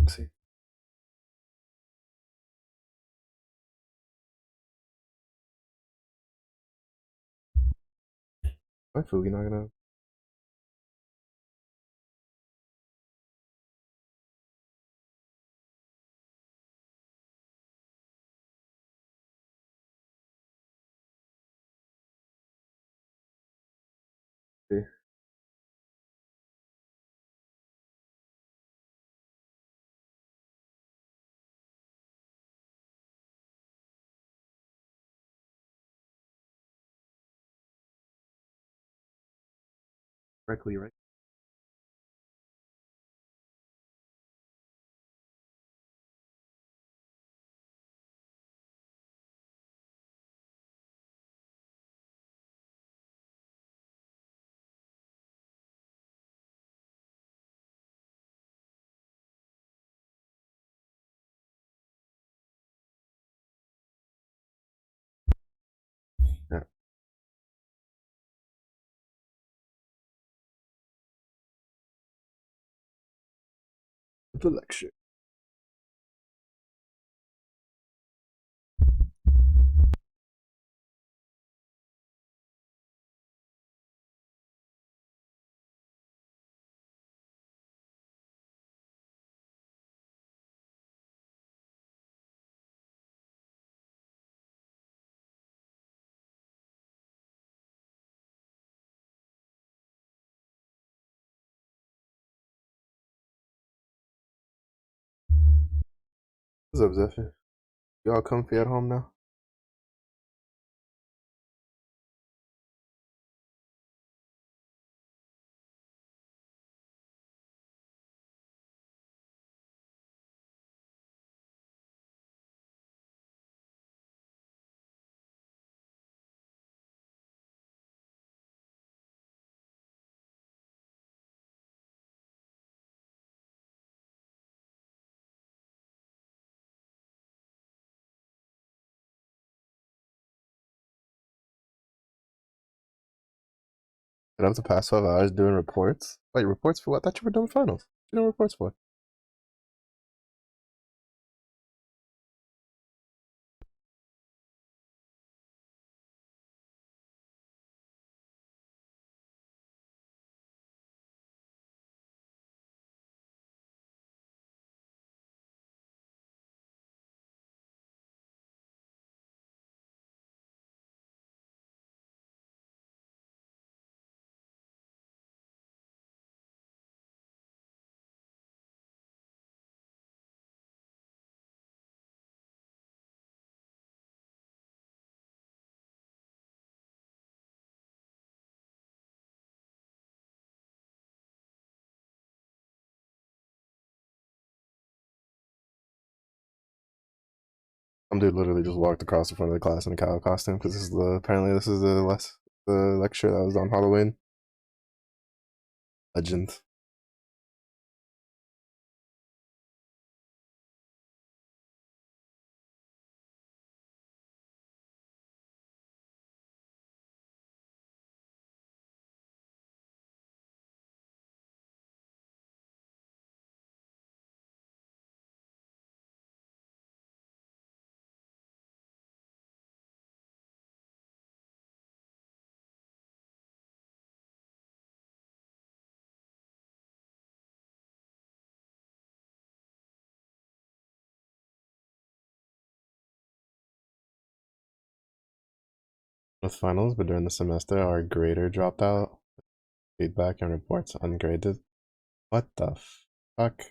Foxy. My Fugi not gonna. See. Correctly, right? Yeah. The lecture. What's up, Zephyr? You all comfy at home now? Did I have to pass 12 hours doing reports? Wait, reports for what? I thought you were done with finals. What you doing reports for? Some dude literally just walked across the front of the class in a cow costume because apparently this is the lecture that was on Halloween. Legend. With finals, but during the semester, our grader dropped out. Feedback and reports ungraded. What the fuck?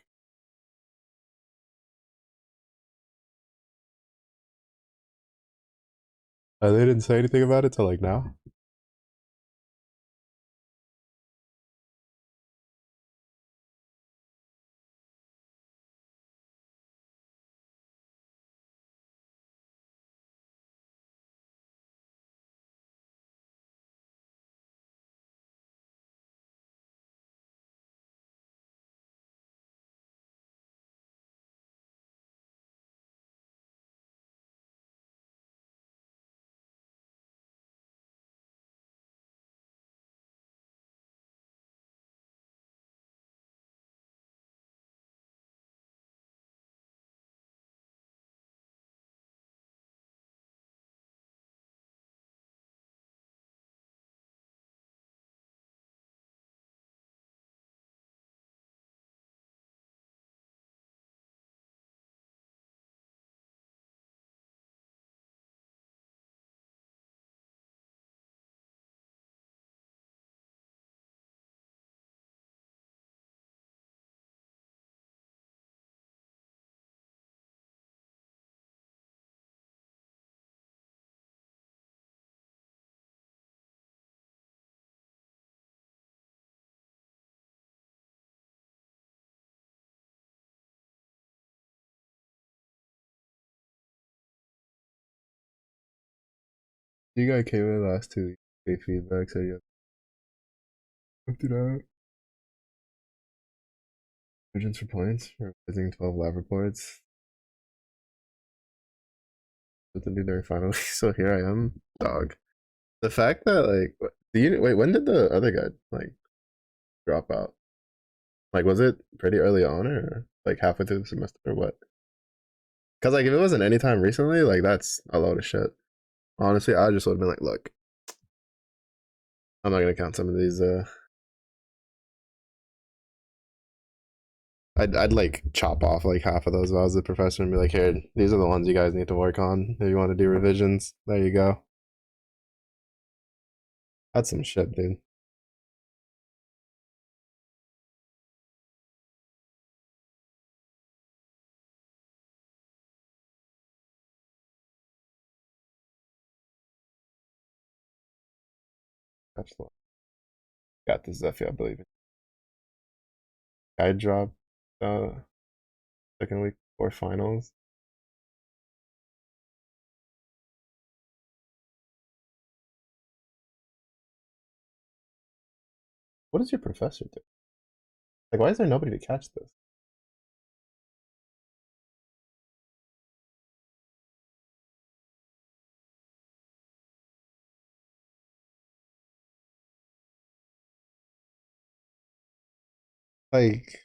They didn't say anything about it till like now. You guys came in last 2 weeks. Gave feedback, so you have to out. Urgence for points. Revising 12 lab reports. What to do during finally. So here I am, dog. The fact that like, wait, when did the other guy like drop out? Like, was it pretty early on, or like halfway through the semester, or what? Because like, if it wasn't anytime recently, like that's a load of shit. Honestly, I just would have been like, look, I'm not gonna count some of these. I'd like chop off like half of those if I was the professor and be like, here, these are the ones you guys need to work on if you want to do revisions. There you go. That's some shit, dude. Absolutely. Got this, Zephy, I believe it. I dropped second week before finals. What does your professor do? Like, why is there nobody to catch this? Like,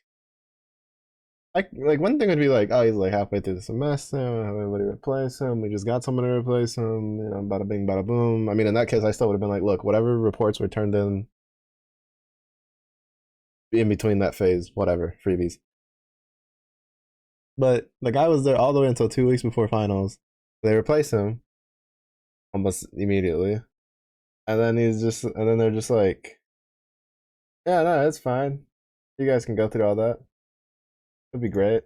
like one thing would be like, oh, he's like halfway through the semester, have anybody replace him. We just got someone to replace him. You know, bada bing, bada boom. I mean, in that case, I still would have been like, look, whatever reports were turned in between that phase, whatever, freebies. But the guy was there all the way until 2 weeks before finals. They replace him almost immediately, and then and then they're just like, yeah, no, it's fine. You guys can go through all that. It'd be great.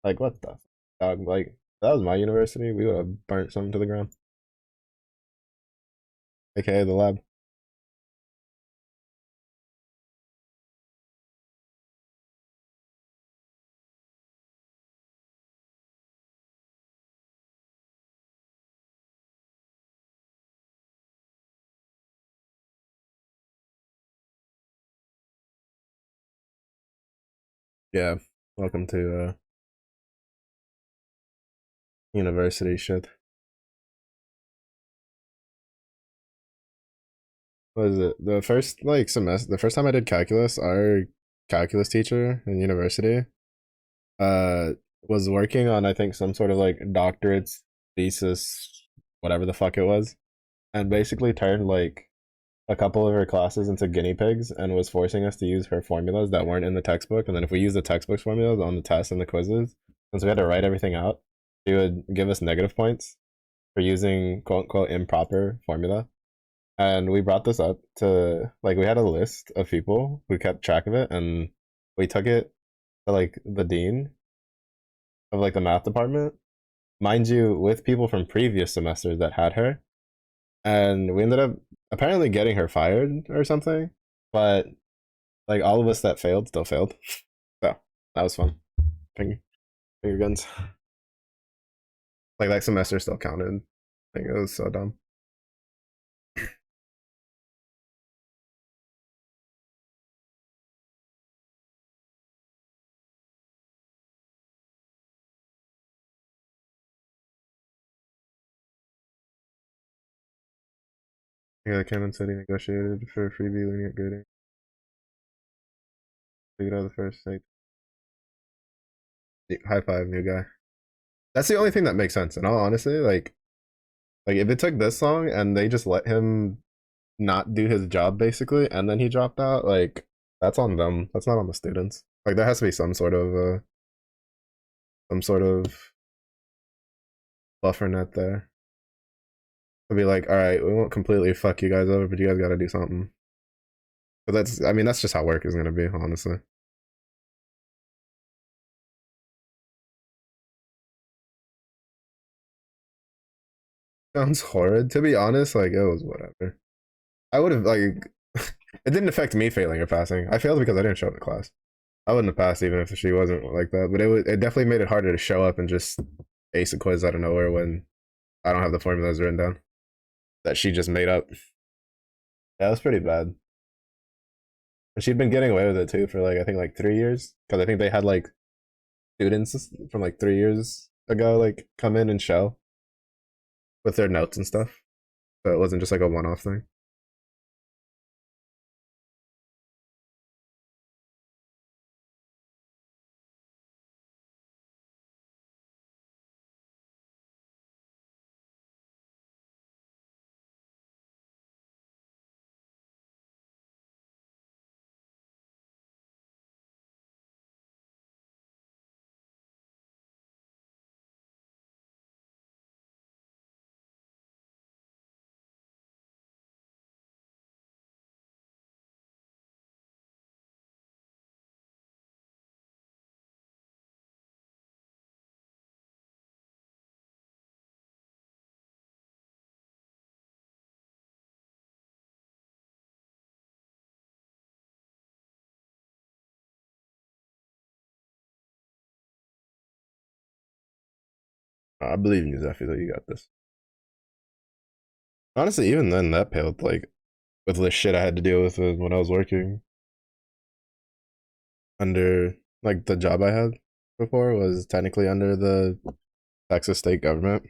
Like, what the dog? Like, if that was my university, we would have burnt something to the ground. AKA the lab. Yeah. Welcome to university shit. What is it? The first like semester, the first time I did calculus, our calculus teacher in university, uh, was working on I think some sort of like doctorate thesis, whatever the fuck it was, and basically turned like a couple of her classes into guinea pigs and was forcing us to use her formulas that weren't in the textbook. And then if we use the textbook formulas on the tests and the quizzes, since we had to write everything out, she would give us negative points for using quote unquote improper formula. And we brought this up to like we had a list of people who kept track of it, and we took it to like the dean of like the math department, mind you, with people from previous semesters that had her, and we ended up apparently getting her fired or something. But like all of us that failed still failed, so that was fun. Finger, finger guns. Like that semester still counted. I think it was so dumb. Yeah, Canon said he negotiated for freebie lenient grading. Figured out the first like high five, new guy. That's the only thing that makes sense. In all honesty, like if it took this long and they just let him not do his job basically, and then he dropped out, like that's on them. That's not on the students. Like there has to be some sort of buffer net there. To be like, all right, we won't completely fuck you guys over, but you guys got to do something. But that's, I mean, that's just how work is gonna be, honestly. Sounds horrid. To be honest, like it was whatever. I would have like, it didn't affect me failing or passing. I failed because I didn't show up to class. I wouldn't have passed even if she wasn't like that. But it definitely made it harder to show up and just ace of quiz out of nowhere when I don't have the formulas written down that she just made up. Yeah, it was pretty bad. And she'd been getting away with it too for like I think like 3 years because I think they had like students from like 3 years ago like come in and show with their notes and stuff. So it wasn't just like a one-off thing. I believe in you, Zephy, that you got this. Honestly, even then, that paled like with the shit I had to deal with when I was working under like the job I had before was technically under the Texas state government.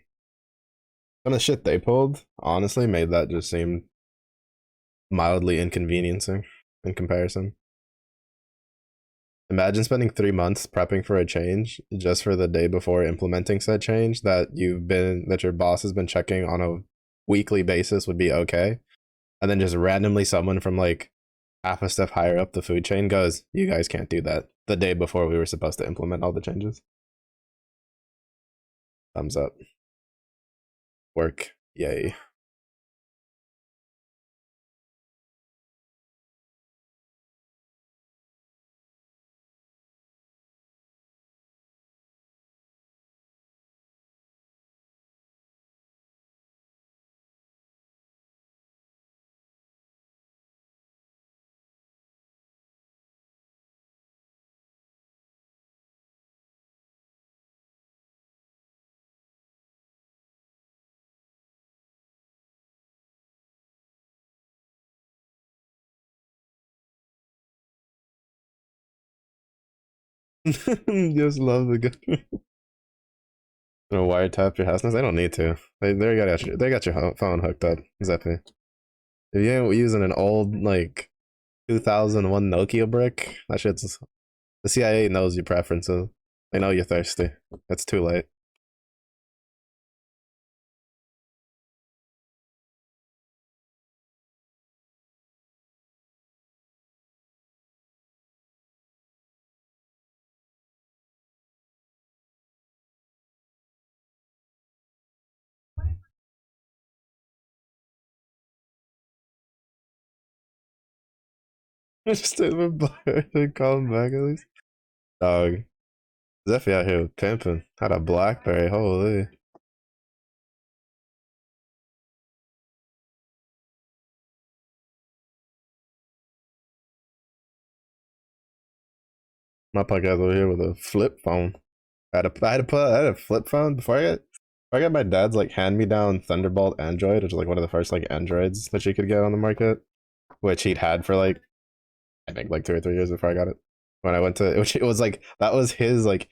Some of the shit they pulled honestly made that just seem mildly inconveniencing in comparison. Imagine spending 3 months prepping for a change just for the day before implementing said change that your boss has been checking on a weekly basis would be okay. And then just randomly someone from like half a step higher up the food chain goes, "You guys can't do that." The day before we were supposed to implement all the changes. Thumbs up. Work. Yay. Just love the good. You know, wiretap your house. They don't need to. They got your phone hooked up. Exactly. If you ain't using an old like 2001 Nokia brick, that shit's the CIA knows your preferences. They know you're thirsty. It's too late. Just stay with Blair and call him back at least. Dog. Zeffy out here pimping. Had a Blackberry. Holy. My podcast over here with a flip phone. I had a flip phone before I got my dad's like hand me down Thunderbolt Android, which is like one of the first like Androids that you could get on the market, which he'd had for like I think like 2 or 3 years before I got it. When I went to which it was like that was his like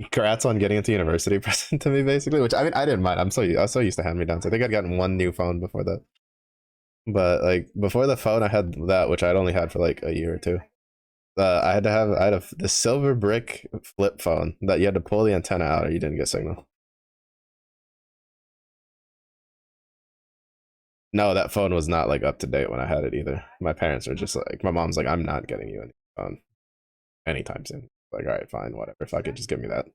congrats on getting into university present to me basically, which I mean I didn't mind. I was so used to hand me downs. I think I'd gotten one new phone before that. But like before the phone I had that which I'd only had for like a year or two. I had the silver brick flip phone that you had to pull the antenna out or you didn't get signal. No, that phone was not like up to date when I had it either. My parents are just like, my mom's like, I'm not getting you any phone anytime soon. Like, all right, fine, whatever. Fuck it, just give me that.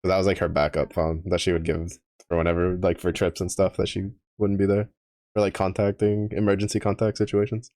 So that was like her backup phone that she would give for whenever, like for trips and stuff that she wouldn't be there, or like contacting emergency contact situations.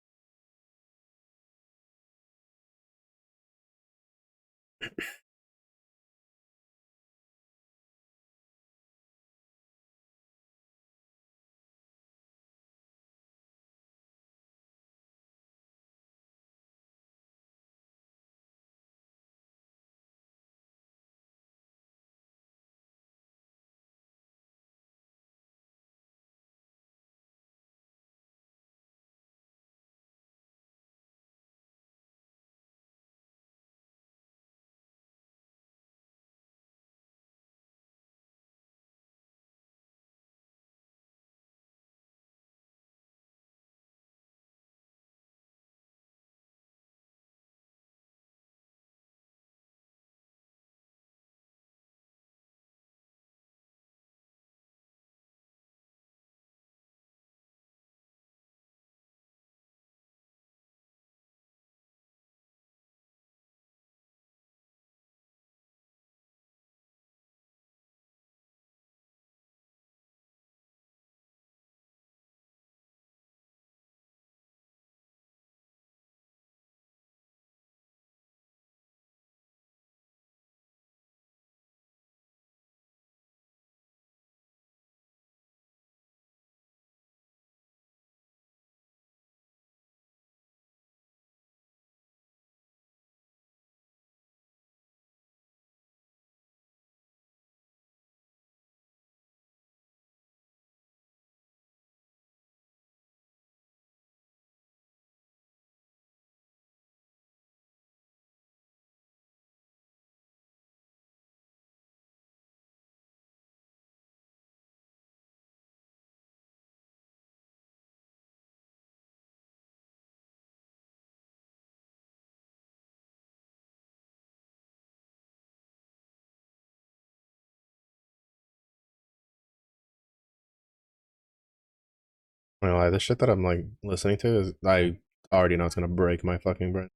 I don't lie, the shit that I'm like listening to is I already know it's gonna break my fucking brain.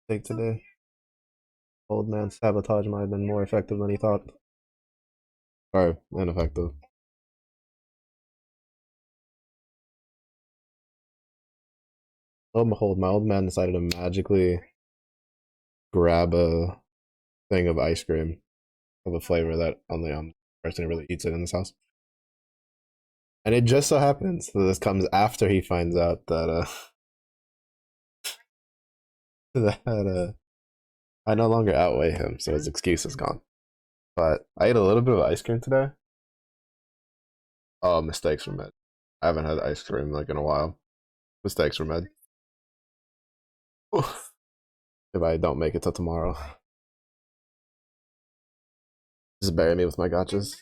Take today. Old man sabotage might have been more effective than he thought. Or ineffective. Lo and behold, my old man decided to magically grab a thing of ice cream of a flavor that only person who really eats it in this house. And it just so happens that this comes after he finds out that that I no longer outweigh him, so his excuse is gone. But I ate a little bit of ice cream today. Oh, mistakes were made. I haven't had ice cream like in a while. Mistakes were made. If I don't make it till tomorrow, just bury me with my gotchas.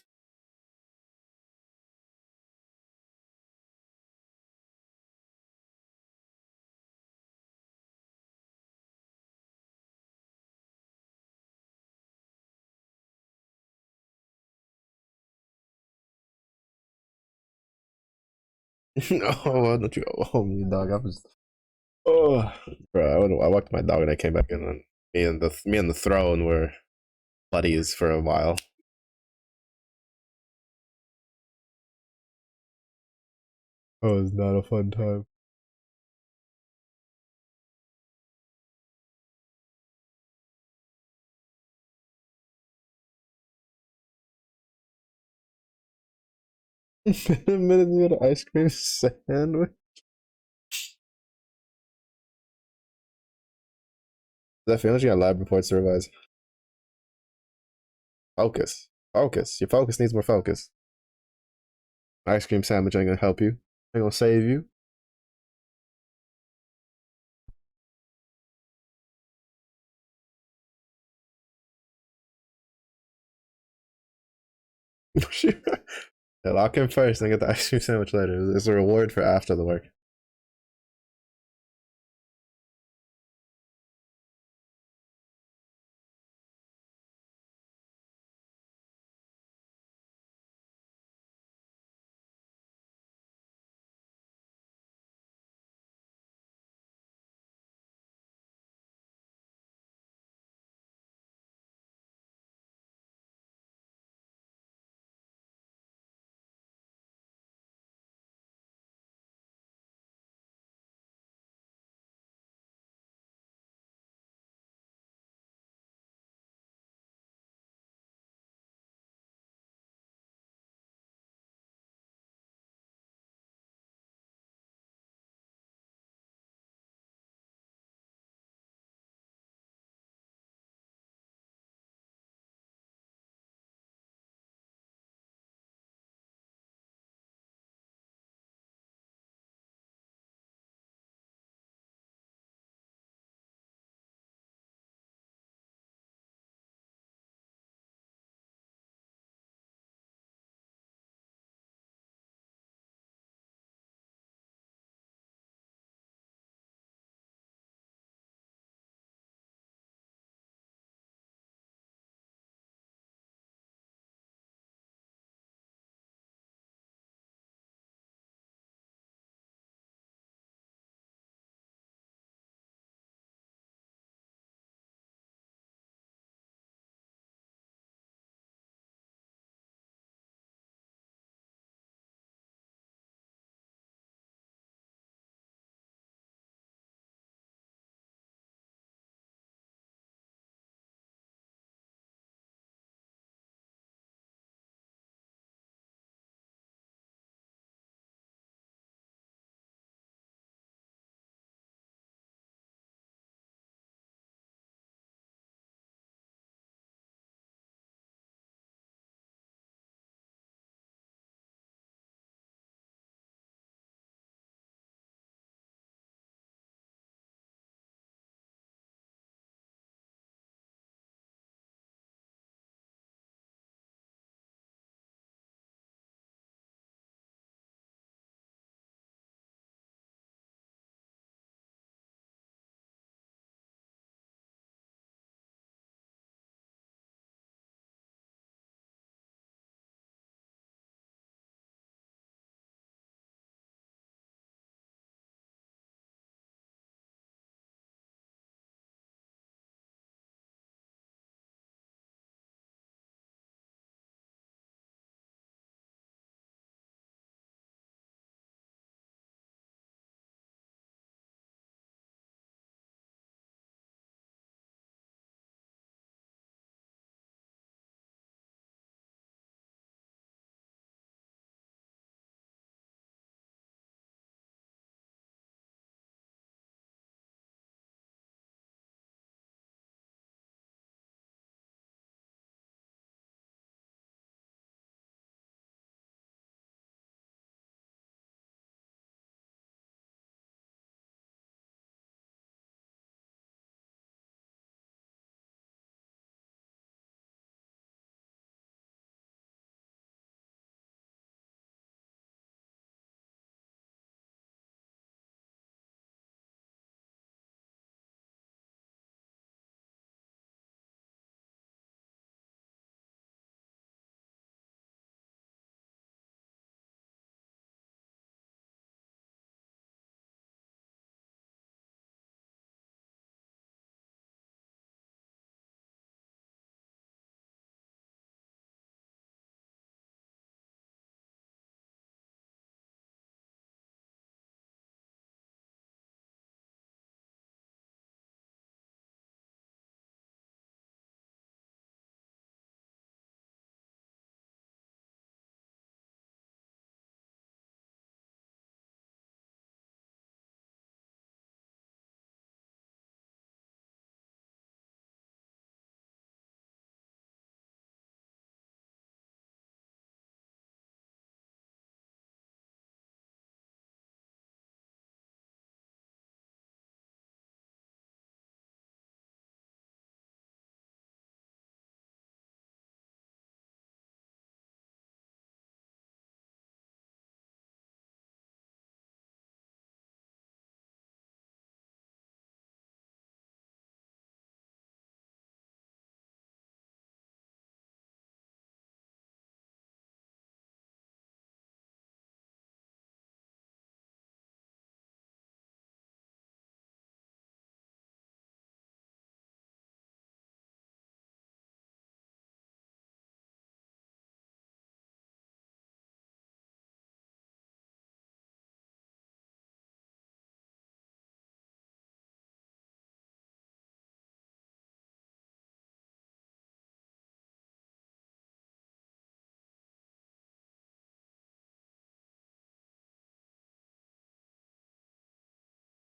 Oh, why don't you go home, you dog? I was, oh, bro. I walked my dog and I came back in, and me and the throne were buddies for a while. Oh, it's not a fun time. Minute you got an ice cream sandwich. That feeling you got lab reports to revise. Focus. Focus. Your focus needs more focus. Ice cream sandwich ain't gonna help you. Ain't gonna save you. Yeah, lock in first and get the ice cream sandwich later. It's a reward for after the work.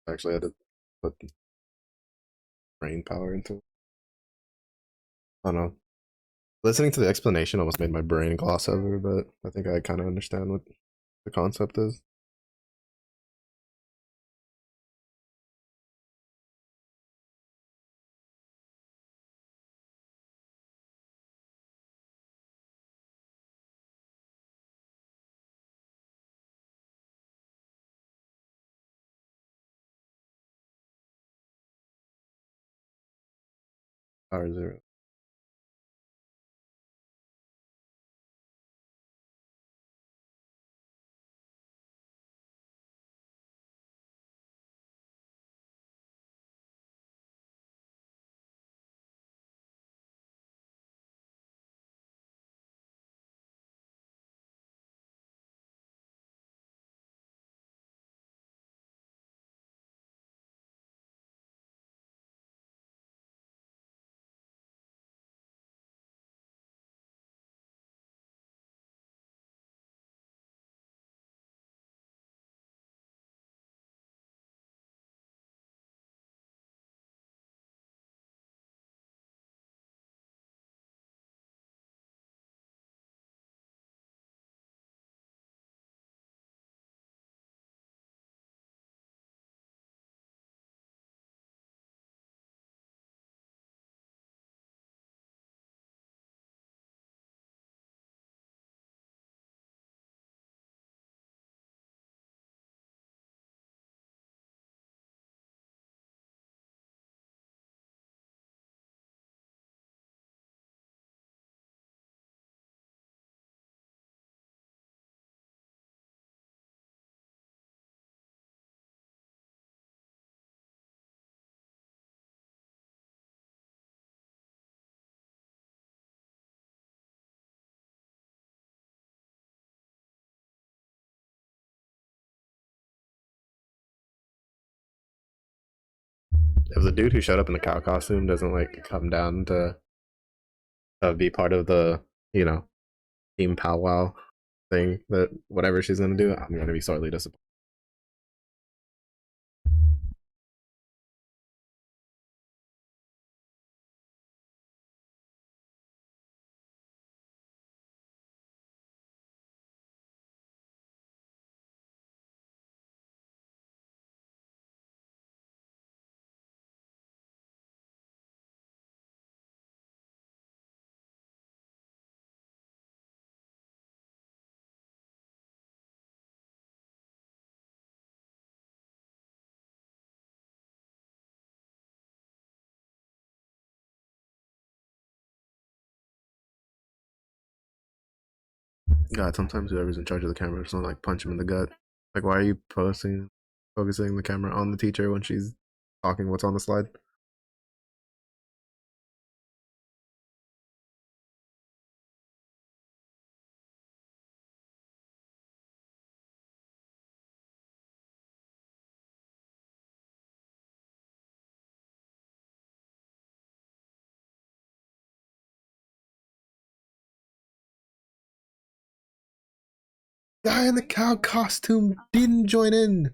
Actually, I had to put brain power into it. I don't know. Listening to the explanation almost made my brain gloss over, but I think I kind of understand what the concept is. Power zero. If the dude who showed up in the cow costume doesn't like come down to be part of the, you know, team powwow thing, that whatever she's gonna do, I'm gonna be sorely disappointed. God, sometimes whoever's in charge of the camera just want to like punch him in the gut. Like, why are you focusing the camera on the teacher when she's talking what's on the slide? Guy in the cow costume didn't join in.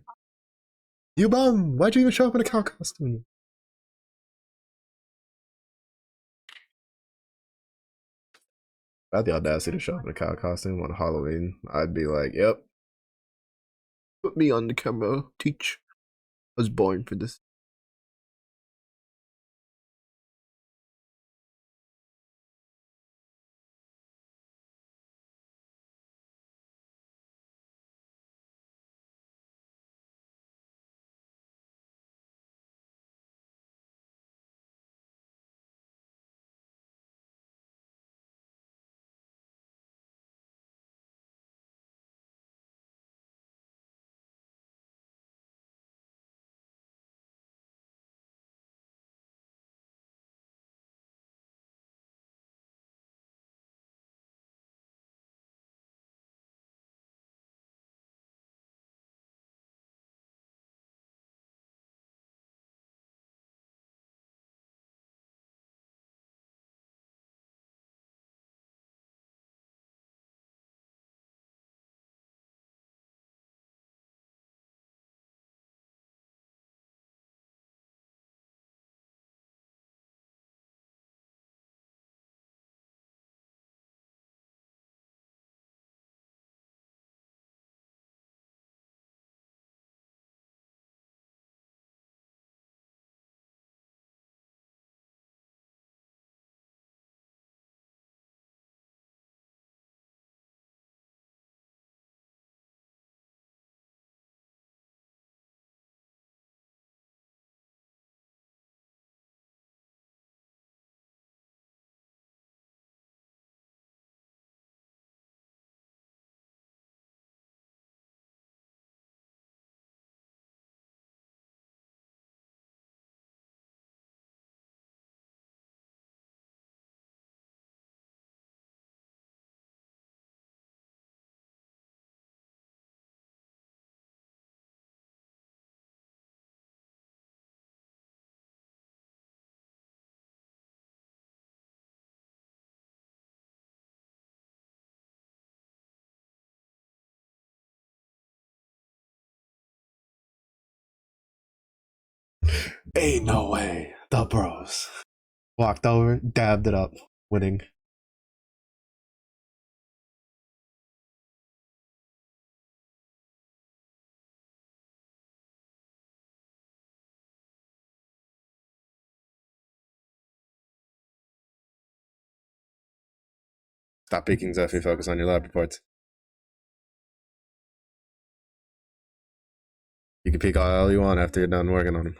You bum! Why'd you even show up in a cow costume? If I had the audacity to show up in a cow costume on Halloween, I'd be like, "Yep, put me on the camera, teach. I was born for this." Ain't no way. The bros. Walked over, dabbed it up, winning. Stop peeking, Zephy. Focus on your lab reports. You can peek all you want after you're done working on them.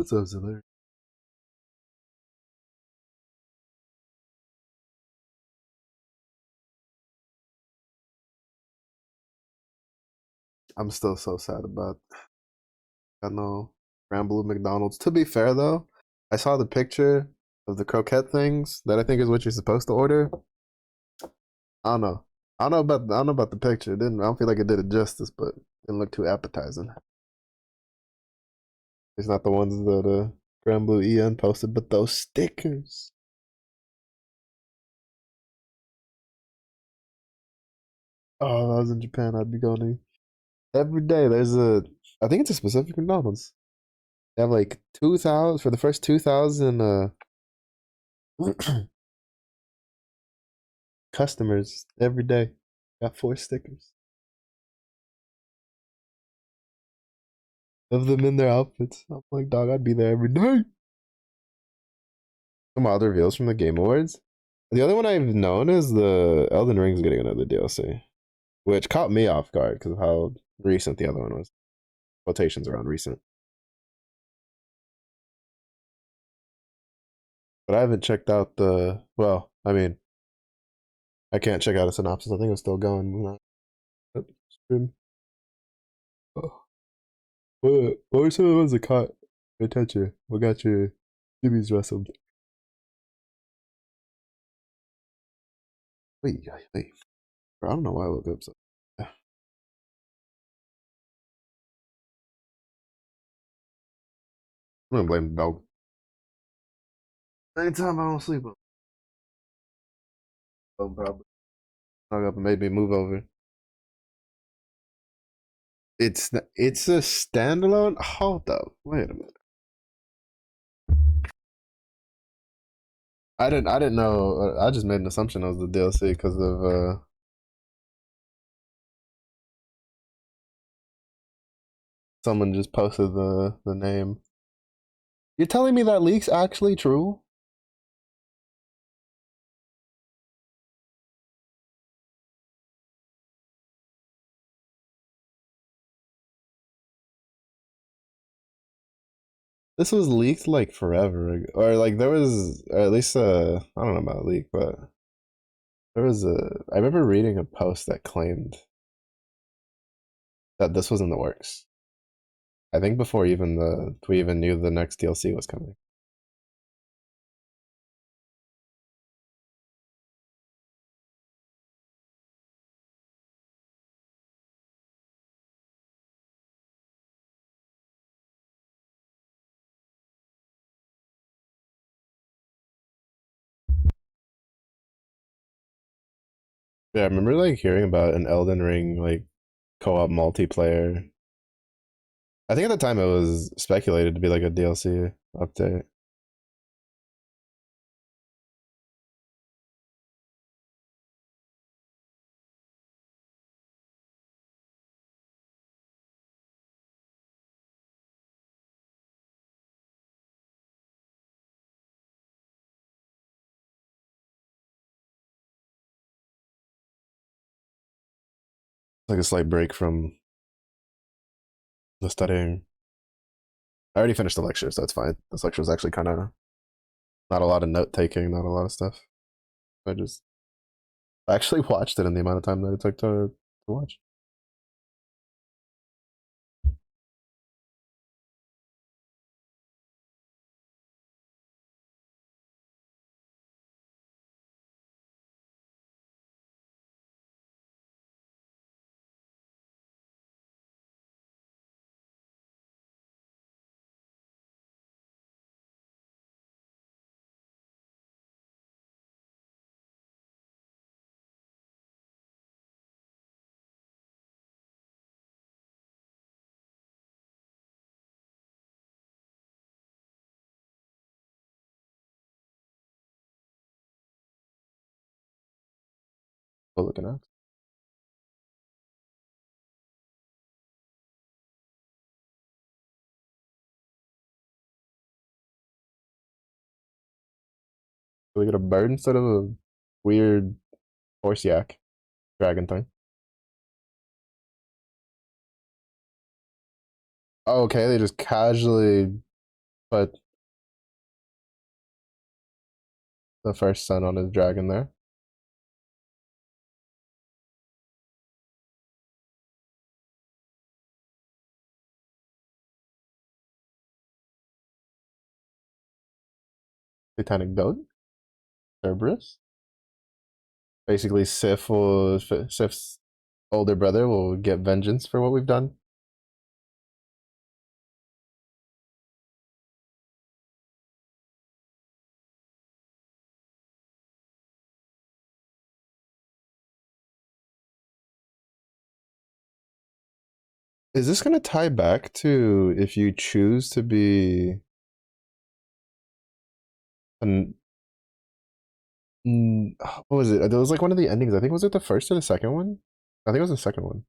What's up, Ziller? I'm still so sad about I know Ramble McDonald's. To be fair though, I saw the picture of the croquette things that I think is what you're supposed to order. I don't know. I don't know about the picture. It didn't I don't feel like it did it justice, but it didn't look too appetizing. It's not the ones that Grand Blue EN posted, but those stickers. Oh, if I was in Japan, I'd be going every day. There's I think it's a specific McDonald's. They have like 2,000 for the first 2,000 customers every day. Got 4 stickers of them in their outfits. I'm like, dog, I'd be there every day. Some other reveals from the Game Awards. The other one I've known is the Elden Ring's getting another DLC, which caught me off guard because of how recent the other one was. Quotations around recent. But I haven't checked out the. Well, I mean, I can't check out a synopsis. I think it's still going. What were some of the ones that caught your attention? What got your Jimmy's wrestled? Wait. I don't know why I look up. So. Yeah. I'm gonna blame the dog. Anytime I don't sleep, I'm probably dog up and made me move over. It's a standalone. Hold up, wait a minute. I didn't know. I just made an assumption it was the DLC because of someone just posted the name. You're telling me that leak's actually true? This was leaked like forever ago. Or like there was, or at least I don't know about leak, but there was I remember reading a post that claimed that this was in the works. I think before even the we even knew the next DLC was coming. Yeah, I remember like hearing about an Elden Ring like co-op multiplayer. I think at the time it was speculated to be like a DLC update. Like a slight break from the studying. I already finished the lecture, so it's fine. This lecture was actually kind of not a lot of note taking, not a lot of stuff. I actually watched it in the amount of time that it took to watch. But looking at, we get a bird instead of a weird horse yak dragon thing. Oh, okay, they just casually But the first sun on his dragon there. Satanic Goat, Cerberus. Basically, Sif's older brother will get vengeance for what we've done. Is this gonna tie back to if you choose to be an what was it? It was like one of the endings. I think was it the first or the second one? I think it was the second one.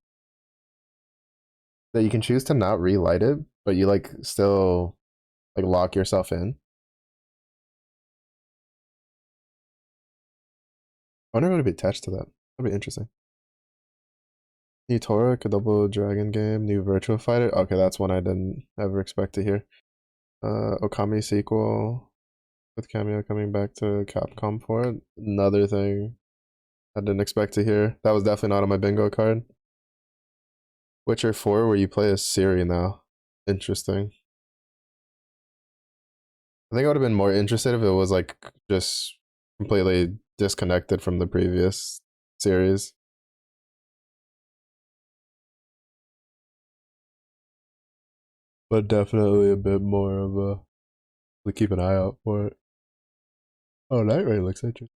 That you can choose to not relight it, but you like still like lock yourself in. I wonder what would be attached to that. That'd be interesting. New Toric, a double dragon game, new virtual fighter. Okay, that's one I didn't ever expect to hear. Okami sequel with Cameo coming back to Capcom for it. Another thing I didn't expect to hear. That was definitely not on my bingo card. Witcher 4, where you play as Ciri now. Interesting. I think I would have been more interested if it was like just completely disconnected from the previous series. But definitely a bit more of a to keep an eye out for it. Oh, Night Rain looks interesting.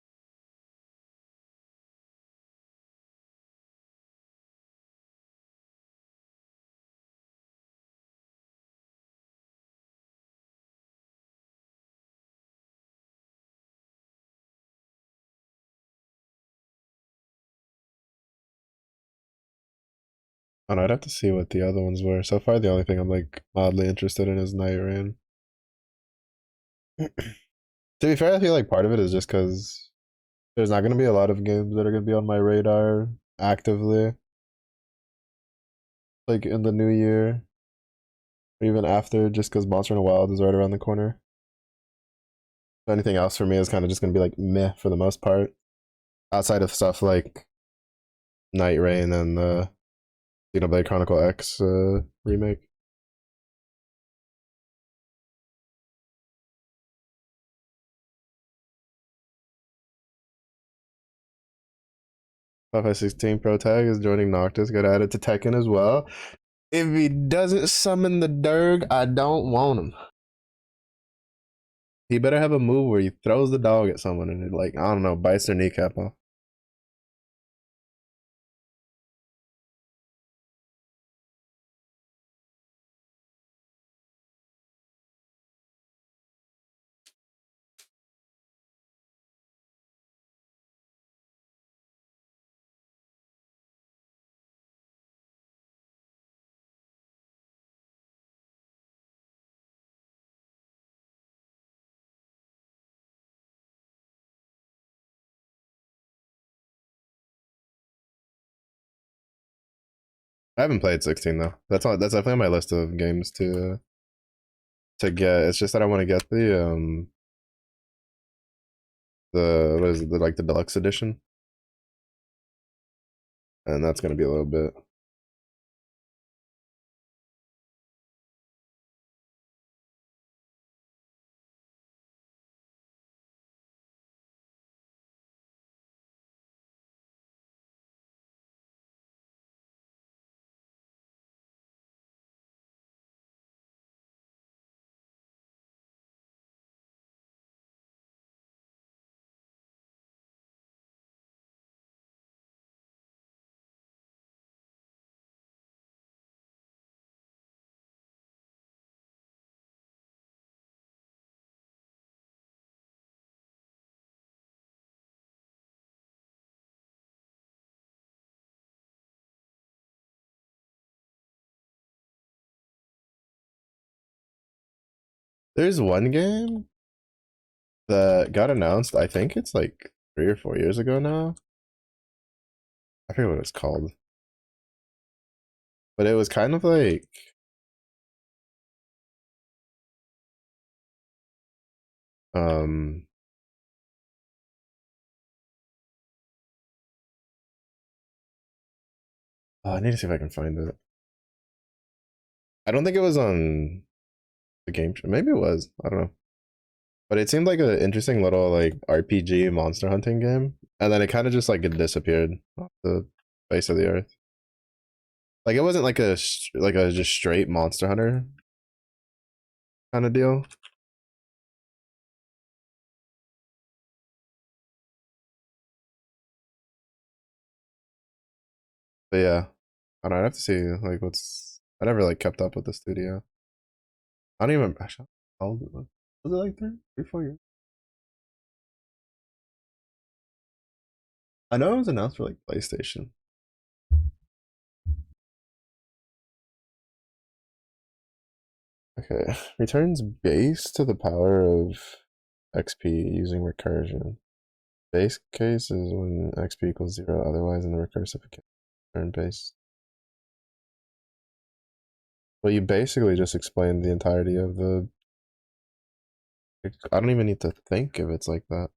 And I'd have to see what the other ones were. So far, the only thing I'm like oddly interested in is Night Rain. To be fair, I feel like part of it is just because there's not going to be a lot of games that are going to be on my radar actively, like in the new year, or even after, just because Monster in the Wild is right around the corner. So anything else for me is kind of just going to be like meh for the most part, outside of stuff like Night Rain and the Xenoblade Chronicle X remake. Final 16 Pro Tag is joining Noctis. Got added to Tekken as well. If he doesn't summon the Durg, I don't want him. He better have a move where he throws the dog at someone and it like, I don't know, bites their kneecap off. I haven't played 16 though. That's definitely on my list of games to get. It's just that I want to get the what is it, the like the deluxe edition. And that's gonna be a little bit. There's one game that got announced, I think it's like 3 or 4 years ago now. I forget what it's called. But it was kind of like Um, oh, I need to see if I can find it. I don't think it was on the game show. Maybe it was. I don't know. But it seemed like an interesting little like RPG monster hunting game, and then it kind of just like it disappeared off the face of the earth. Like it wasn't like a just straight monster hunter kind of deal. But yeah, I don't know. I have to see like what's. I never like kept up with the studio. I don't even. Actually, how old was it? Was it like 3, 4 years? I know it was announced for like PlayStation. Okay, returns base to the power of XP using recursion. Base case is when XP equals 0, otherwise in the recursive case, return base. Well, you basically just explained the entirety of the. I don't even need to think if it's like that.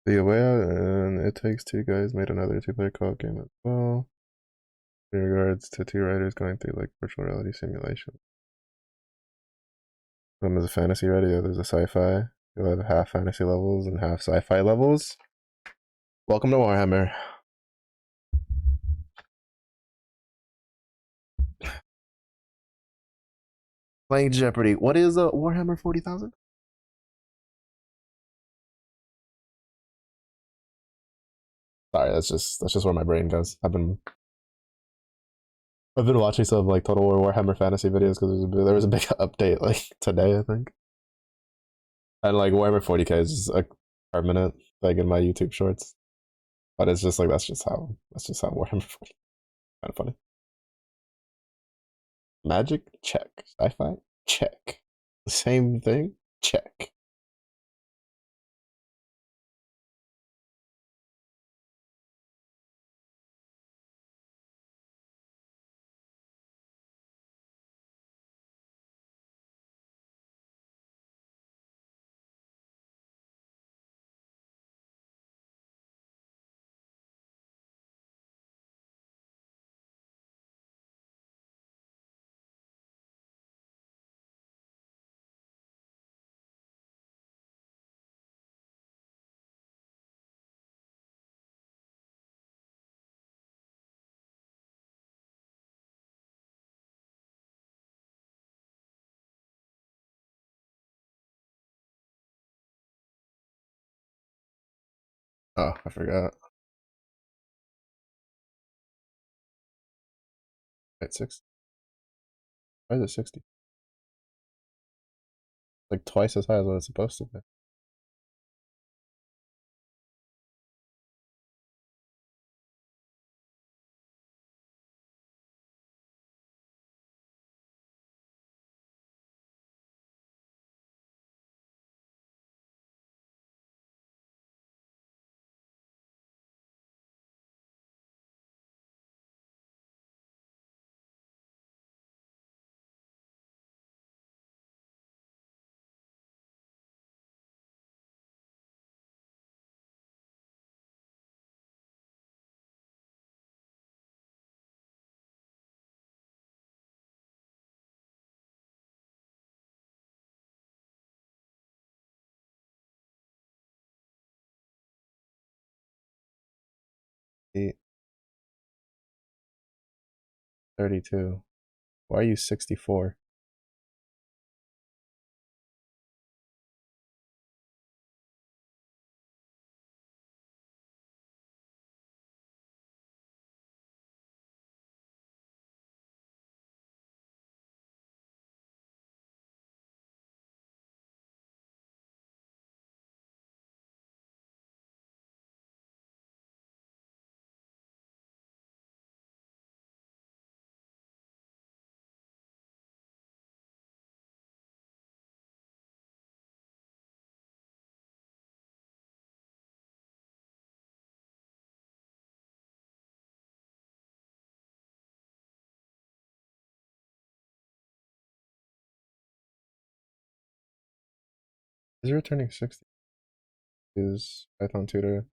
The away and it takes two guys made another two-player co-op game as well. In regards to two writers going through like virtual reality simulation. One is a fantasy writer, the other is a sci-fi. You'll have half fantasy levels and half sci-fi levels. Welcome to Warhammer. Playing Jeopardy. What is a Warhammer 40,000? Sorry, that's just where my brain goes. I've been watching some like Total War Warhammer fantasy videos because there was a big update like today, I think. And like Warhammer 40K is just a permanent thing in my YouTube shorts. But it's just like that's just how Warhammer 40 kind of funny. Magic check. Sci-fi check. Same thing check. Oh, I forgot. Wait, 6. Why is it 60? Like twice as high as what it's supposed to be. Eight, 32. Why are you 64? Is it returning 60? Is Python tutor?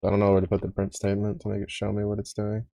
I don't know where to put the print statement to make it show me what it's doing.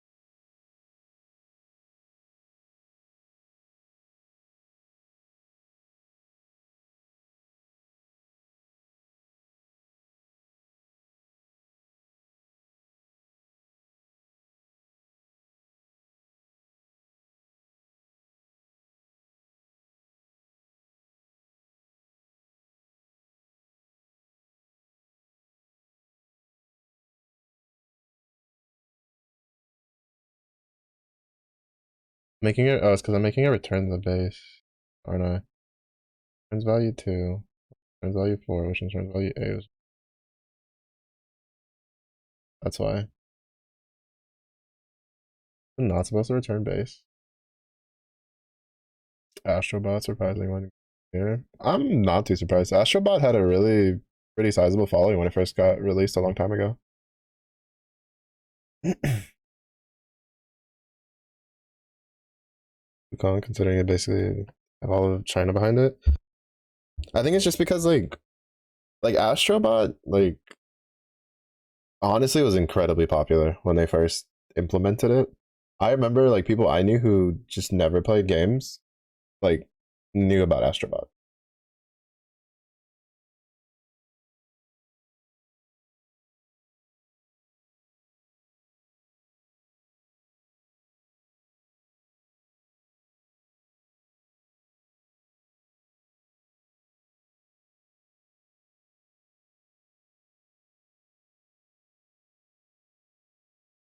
Making it, oh, it's because I'm making it return the base, aren't I? Returns value 2, returns value 4, which returns value 8. That's why. I'm not supposed to return base. Astrobot surprisingly won here. I'm not too surprised. Astrobot had a really pretty sizable following when it first got released a long time ago. Wukong, considering it basically have all of China behind it. I think it's just because like Astrobot honestly was incredibly popular when they first implemented it. I remember like people I knew who just never played games like knew about Astrobot.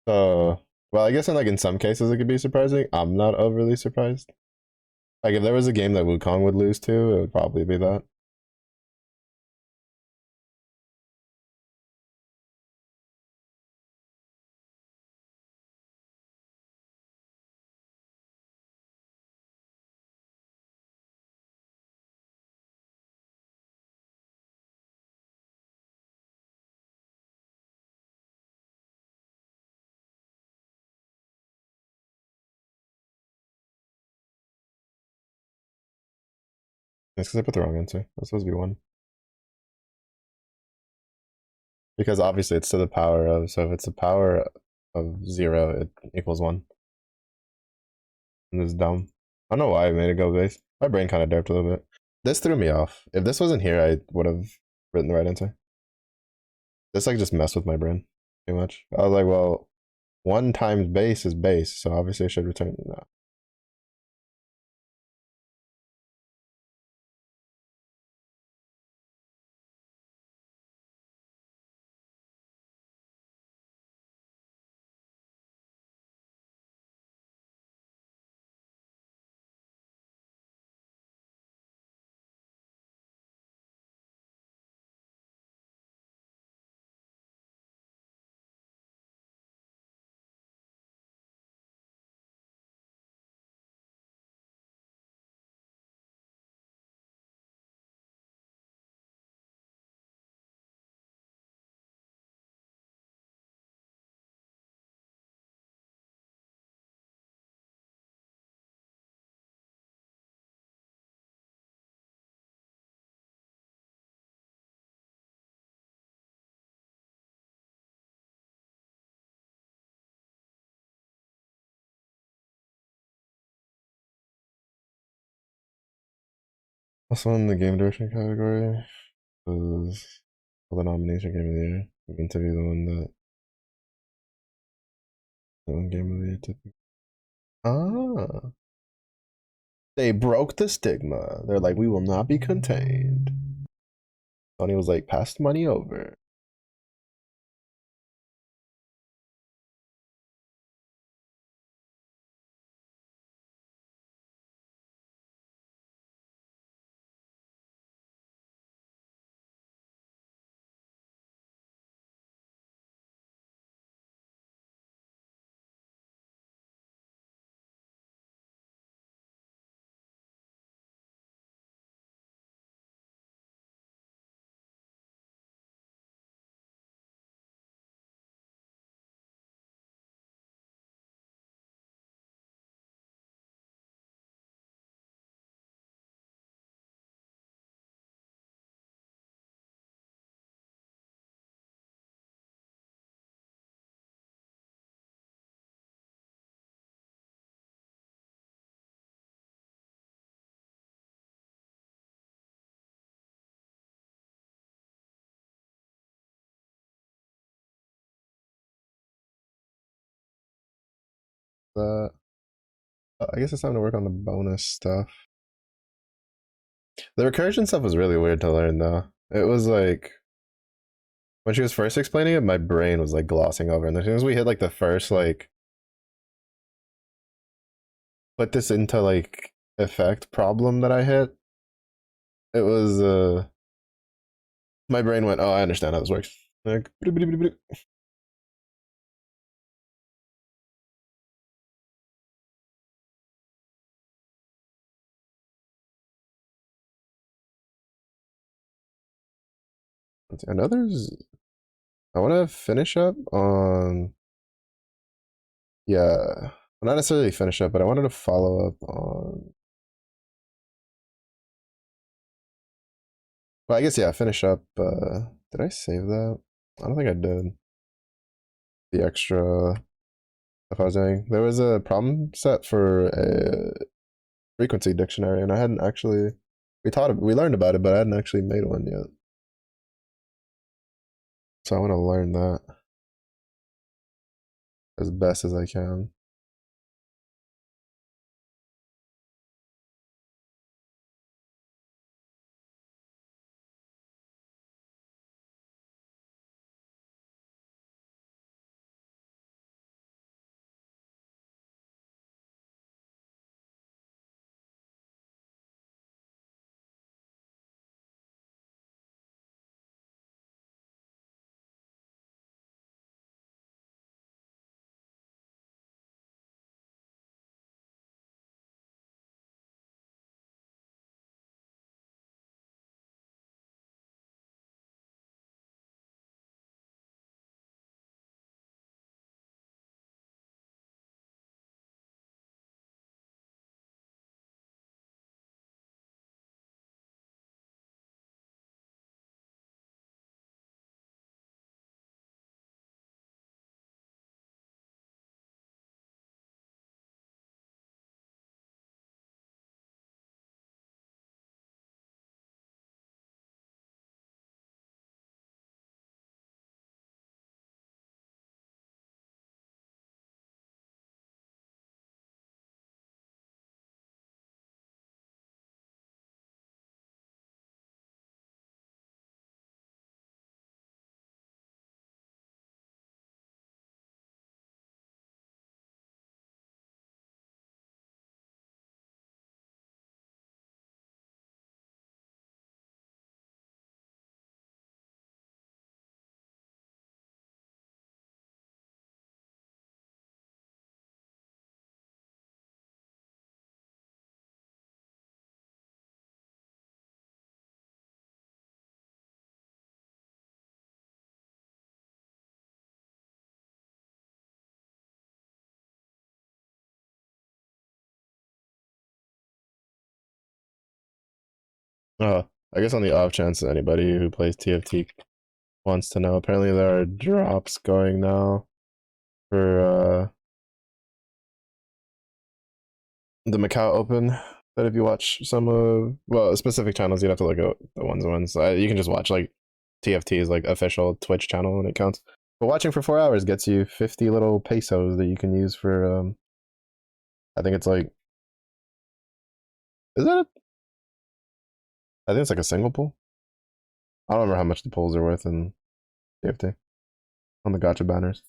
So well, I guess in some cases it could be surprising. I'm not overly surprised. Like if there was a game that Wukong would lose to, it would probably be that. It's because I put the wrong answer. That's supposed to be 1. Because obviously it's to the power of, so if it's the power of 0, it equals 1. And this is dumb. I don't know why I made it go base. My brain kind of derped a little bit. This threw me off. If this wasn't here, I would have written the right answer. This like just messed with my brain too much. I was like, well, 1 times base is base, so obviously I should return. No. Also in the game direction category was the nomination game of the year. I'm going to be the one that the one game of the year to. Ah, they broke the stigma. They're like, we will not be contained. Sony was like, pass the money over. I guess it's time to work on the bonus stuff. The recursion stuff was really weird to learn though. It was like when she was first explaining it, my brain was like glossing over, and as soon as we hit like the first like put this into like effect problem that I hit, it was my brain went, oh, I understand how this works. Like, I know there's. I want to finish up on. Yeah, well, not necessarily finish up, but I wanted to follow up on. Well, I guess yeah, finish up. Did I save that? I don't think I did. The extra stuff I was doing. There was a problem set for a frequency dictionary, and I hadn't actually. We learned about it, but I hadn't actually made one yet. So I want to learn that as best as I can. I guess on the off chance that anybody who plays TFT wants to know, apparently there are drops going now for the Macau Open. That if you watch some of specific channels, you'd have to look at the ones. You can just watch like TFT's like official Twitch channel and it counts. But watching for 4 hours gets you 50 little pesos that you can use for I think it's like is that it? I think it's like a single pool. I don't remember how much the pools are worth in TFT on the gotcha banners.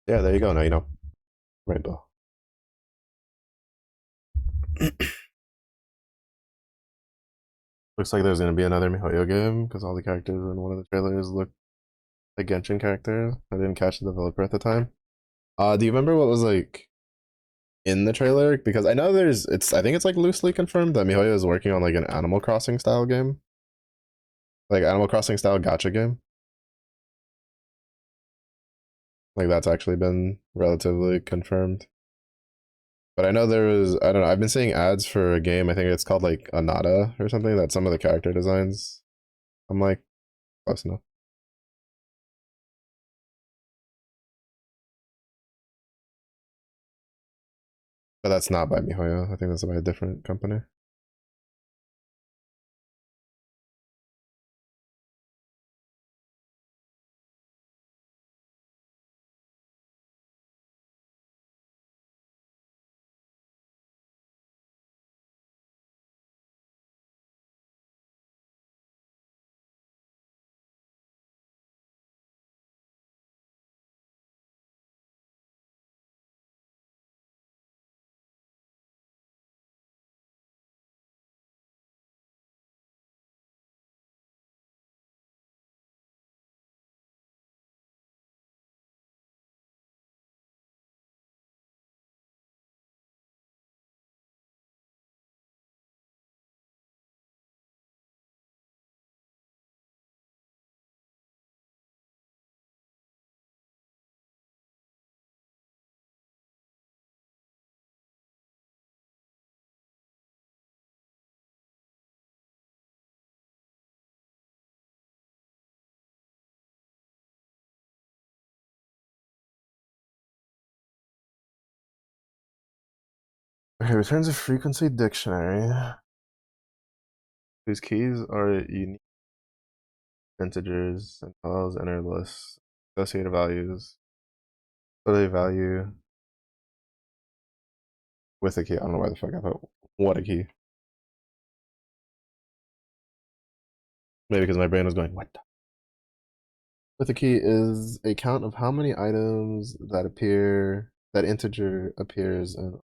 Yeah, there you go. Now you know. Rainbow. Looks like there's gonna be another MiHoYo game because all the characters in one of the trailers look like Genshin characters. I didn't catch the developer at the time. Do you remember what was like in the trailer? Because I know I think it's like loosely confirmed that MiHoYo is working on like an Animal Crossing style game, like Animal Crossing style gacha game. Like that's actually been relatively confirmed. But I know I don't know. I've been seeing ads for a game. I think it's called like Anata or something. That some of the character designs. I'm like close enough. But that's not by MiHoYo. I think that's by a different company. Okay, returns a frequency dictionary whose keys are unique integers and allows inner lists, associated values, so they value with a key. I don't know why the fuck I thought what a key. Maybe because my brain was going, what? With a key is a count of how many items that integer appears in.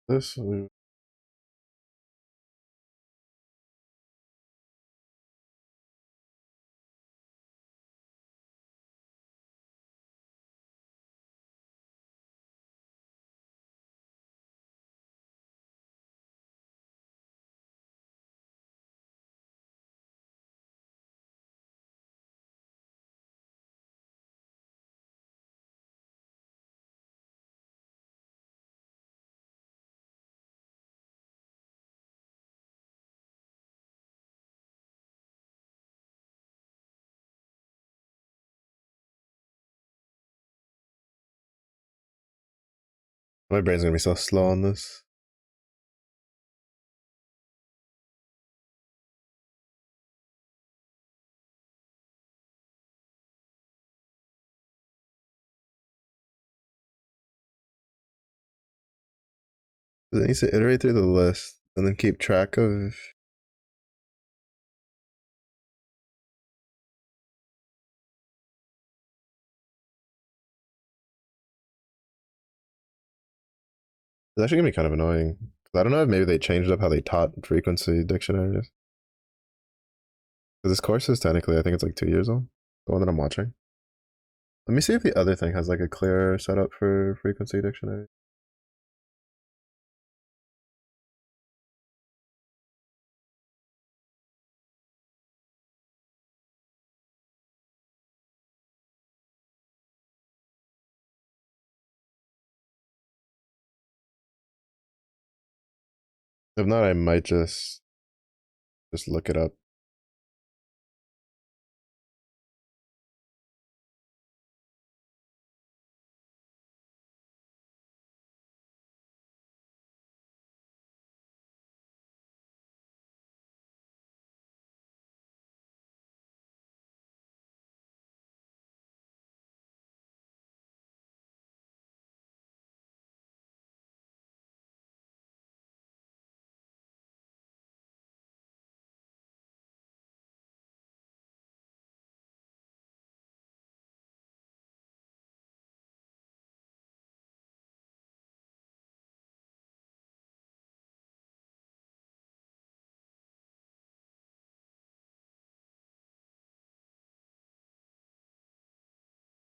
This my brain's gonna be so slow on this. It needs to iterate through the list and then keep track of. It's actually gonna be kind of annoying. I don't know if maybe they changed up how they taught frequency dictionaries. This course is technically, I think it's like 2 years old. The one that I'm watching. Let me see if the other thing has like a clear setup for frequency dictionary. If not, I might just look it up.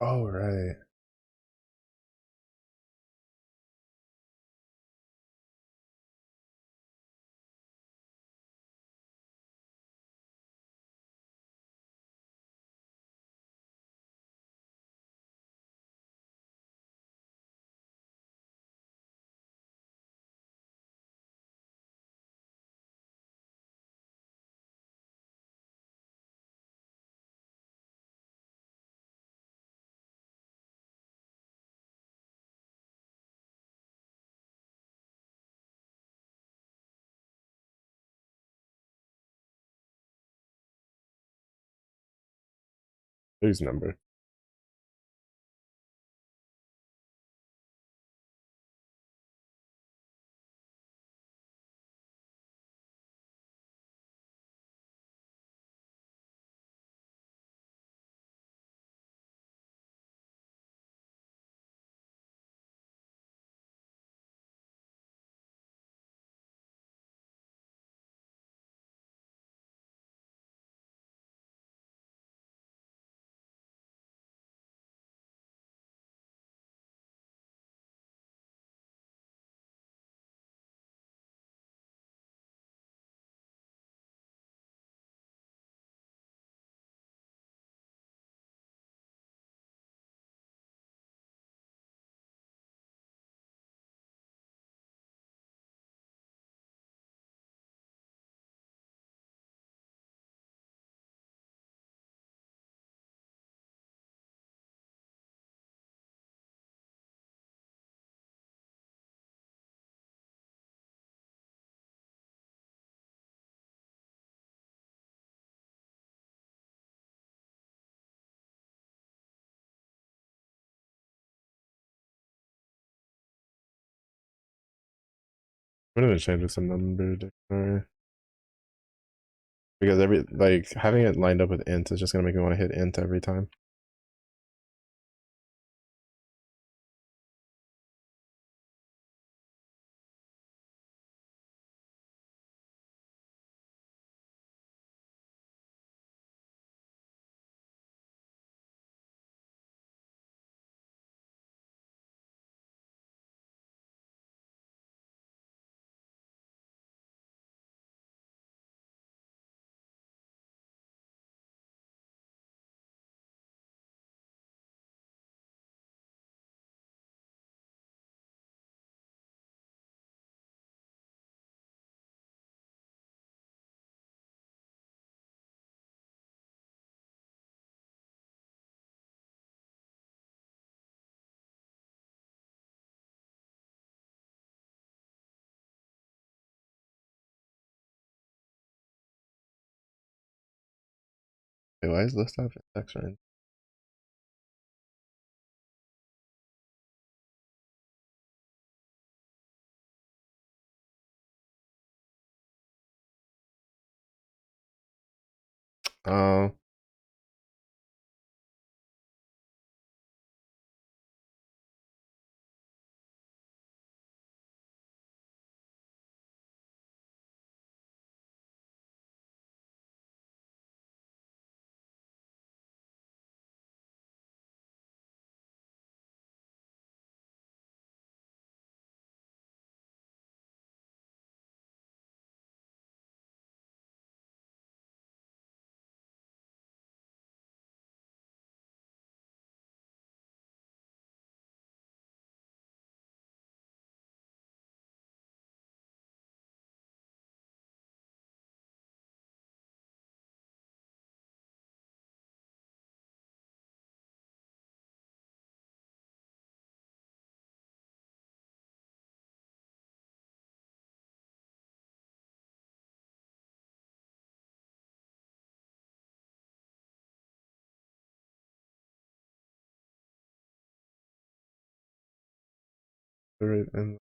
Oh right. Whose number? I'm gonna change this to number dictionary because every like having it lined up with int is just gonna make me want to hit int every time. Wait, why is list have index range? Oh, right, and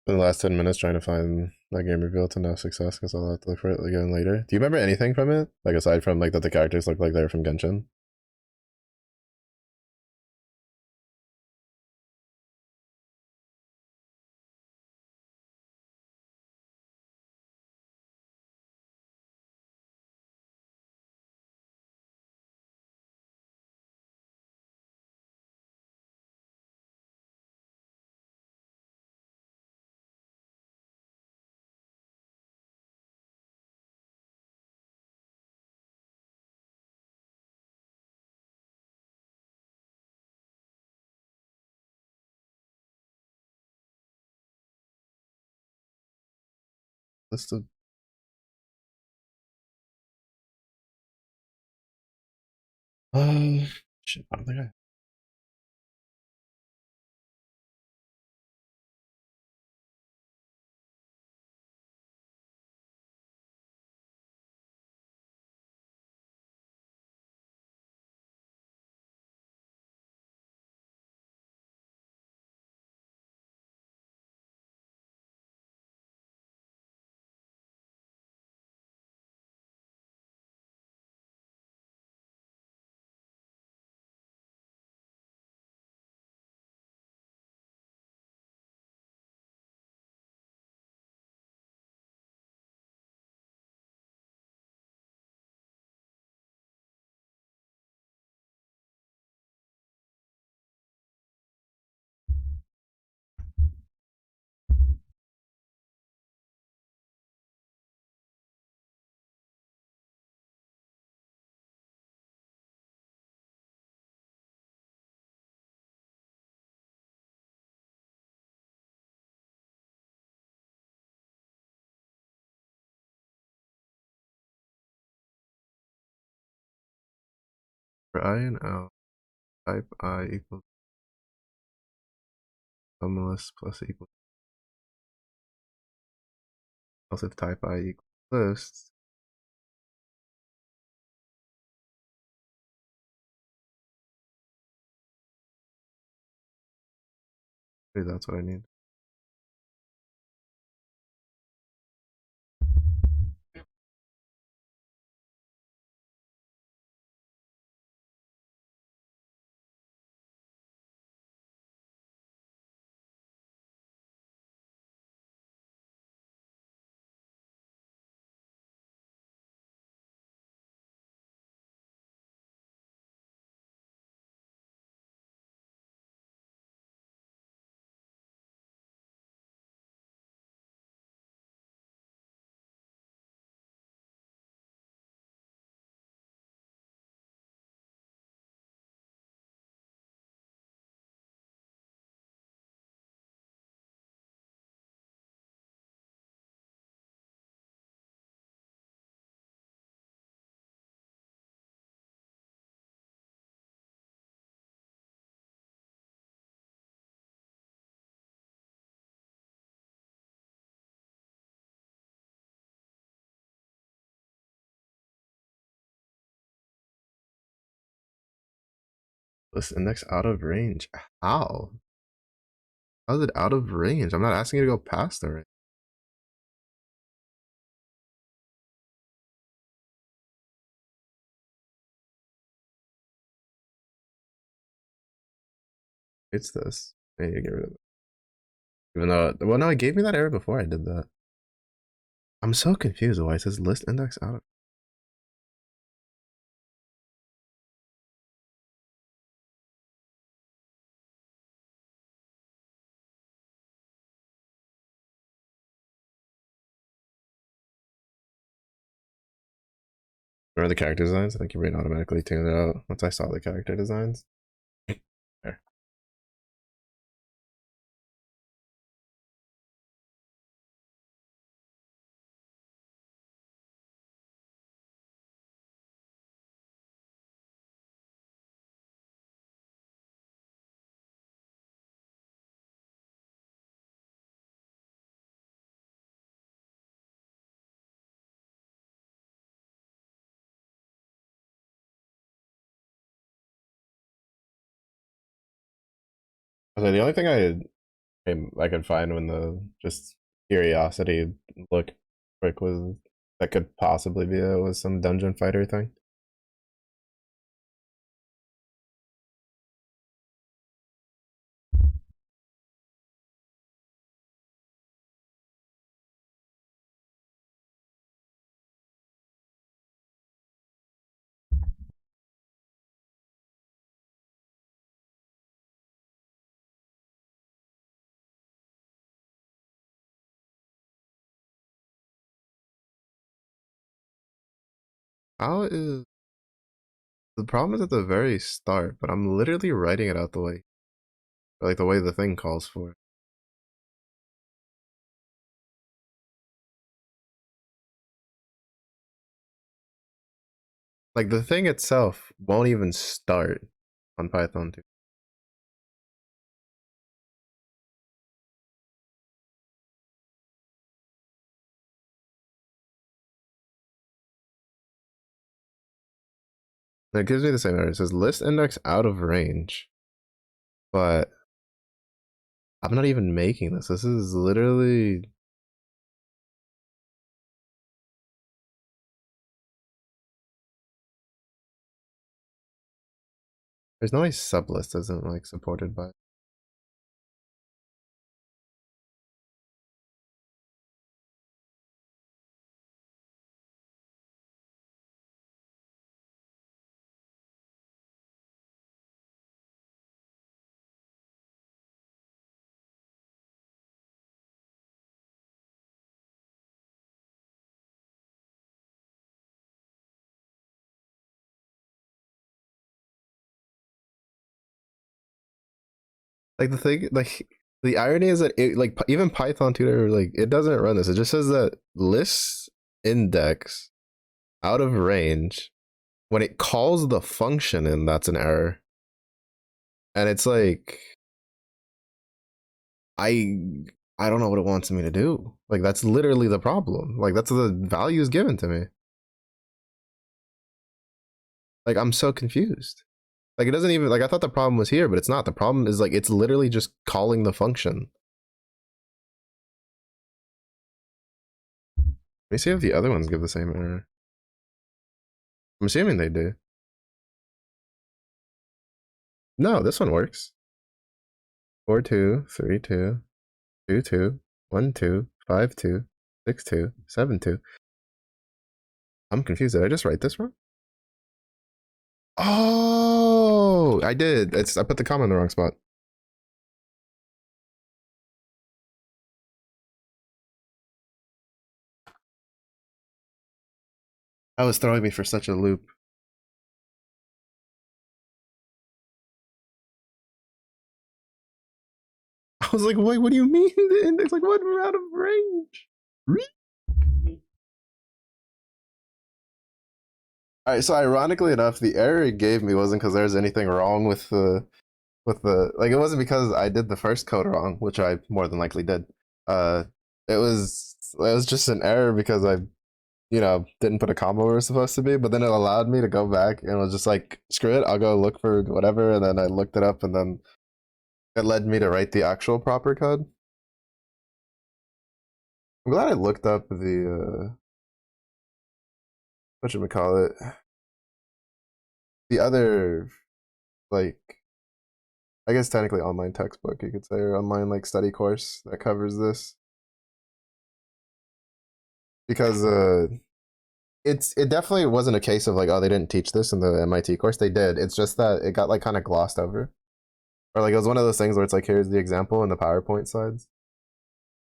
In the last 10 minutes trying to find that game reveal to no success because I'll have to look for it again later. Do you remember anything from it? Like aside from like that the characters look like they're from Genshin? List of shit, I don't think I for I and L type I equals sumless plus equals else if type I equals list. Maybe that's what I need. List index out of range. How? How is it out of range? I'm not asking you to go past the range. It's this. I need to get rid of it. Even though, well, no, it gave me that error before I did that. I'm so confused why it says list index out of. Remember the character designs? I think your brain automatically tuned it out once I saw the character designs. There. Okay, the only thing I I could find when the just curiosity look quick was that could possibly be was some dungeon fighter thing. How is the problem is at the very start, but I'm literally writing it out the way like the way the thing calls for. Like the thing itself won't even start on Python 2. It gives me the same error. It says list index out of range, but I'm not even making this. This is literally there's no way sublist isn't like supported by. Like the thing, like the irony is that it, like even Python tutor, like it doesn't run this. It just says that list index out of range when it calls the function in. That's an error, and it's like I I don't know what it wants me to do. Like that's literally the problem. Like that's the values given to me. Like I'm so confused. Like it doesn't even like I thought the problem was here, but it's not. The problem is like it's literally just calling the function. Let me see if the other ones give the same error. I'm assuming they do. No, this one works. 4 2, 3 2, 2 2, 1 2, 5 2, 6 2, 7 2. I'm confused. Did I just write this wrong? Oh, I did. I put the comma in the wrong spot. That was throwing me for such a loop. I was like, wait, what do you mean? The index, like, what? We're out of range. All right, so ironically enough, the error it gave me wasn't because there's anything wrong with the like it wasn't because I did the first code wrong, which I more than likely did. Uh, it was just an error because I didn't put a comma where it was supposed to be, but then it allowed me to go back and was just like, screw it, I'll go look for whatever, and then I looked it up, and then it led me to write the actual proper code. I'm glad I looked up the what should we call it? The other like I guess technically online textbook you could say or online like study course that covers this because it definitely wasn't a case of like oh they didn't teach this in the MIT course they did it's just that it got like kind of glossed over or like it was one of those things where it's like here's the example in the PowerPoint slides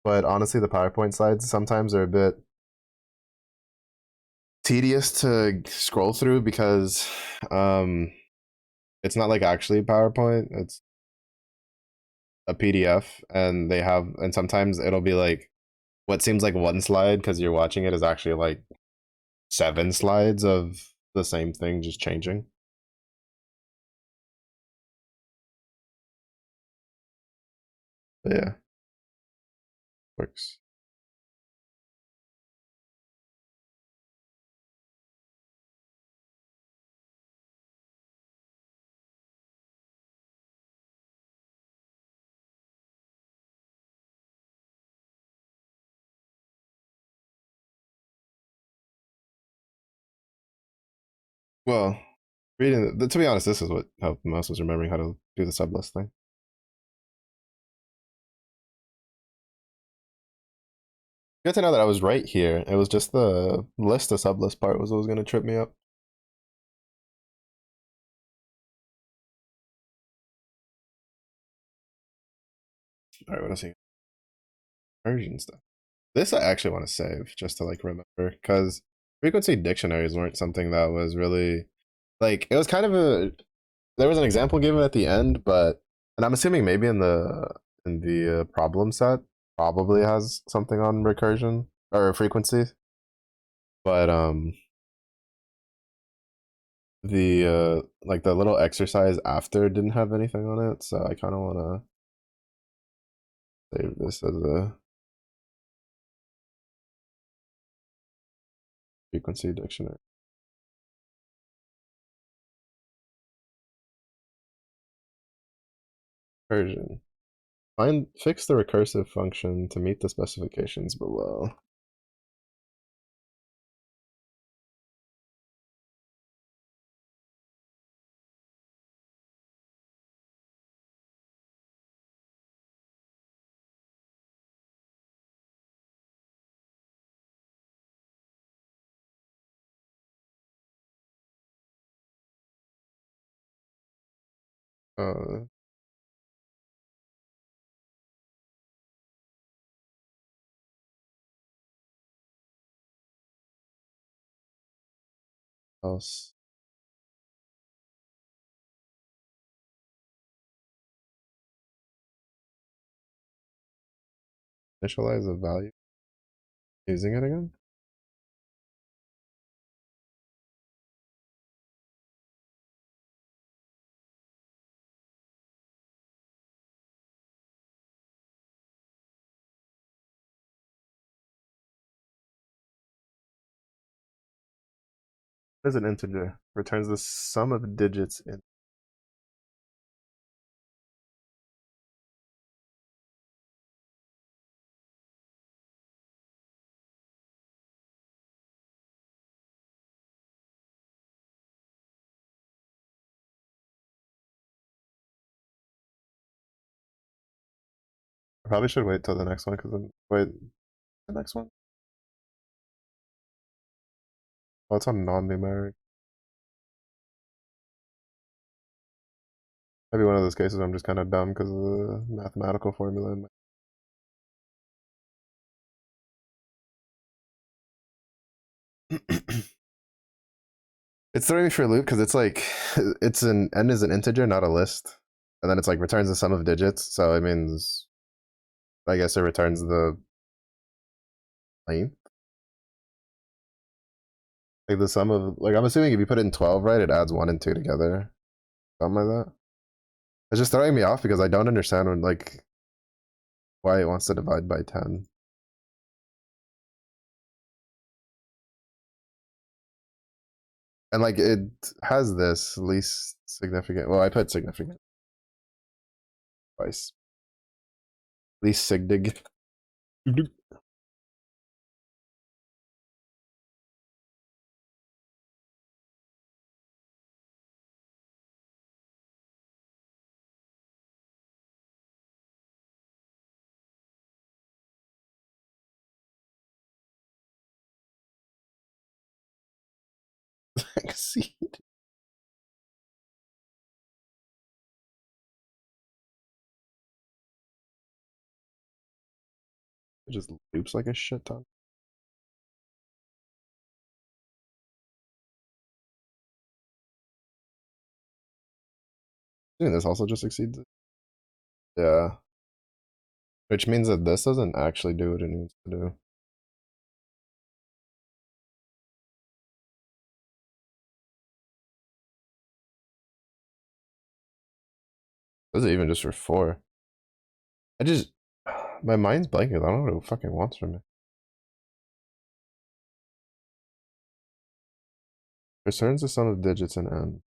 but honestly the PowerPoint slides sometimes are a bit tedious to scroll through because um it's not like actually PowerPoint it's a PDF and they have and sometimes it'll be like what seems like one slide because you're watching it is actually like 7 slides of the same thing just changing. But yeah, works. Well, reading to be honest, this is what helped most was remembering how to do the sublist thing. Good to know that I was right here. It was just the list to sublist part was what was gonna trip me up. All right, what else? Persian stuff. This I actually want to save just to like remember because frequency dictionaries weren't something that was really like it was kind of a there was an example given at the end, but and I'm assuming maybe in the problem set probably has something on recursion or frequency, but the like the little exercise after didn't have anything on it, so I kind of want to save this as a frequency dictionary. Recursion. Fix the recursive function to meet the specifications below. Uh, else initialize the value using it again. As an integer returns the sum of digits in. I probably should wait till the next one because then wait the next one. Oh, it's on non-numeric. Maybe one of those cases I'm just kind of dumb because of the mathematical formula. It's throwing me for a loop because it's like it's an n is an integer, not a list, and then it's like returns the sum of digits. So it means I guess it returns the length, like the sum of like I'm assuming if you put it in 12, right, it adds 1 and 2 together, something like that. It's just throwing me off because I don't understand when like why it wants to divide by 10. And like it has this least significant. Well, I put significant twice. Least sigdig. See, it just loops like a shit ton. Doing this also just exceeds it. Yeah. Which means that this doesn't actually do what it needs to do. This is even just for 4. I just my mind's blanking. I don't know what it fucking wants from me. Returns the sum of digits in n.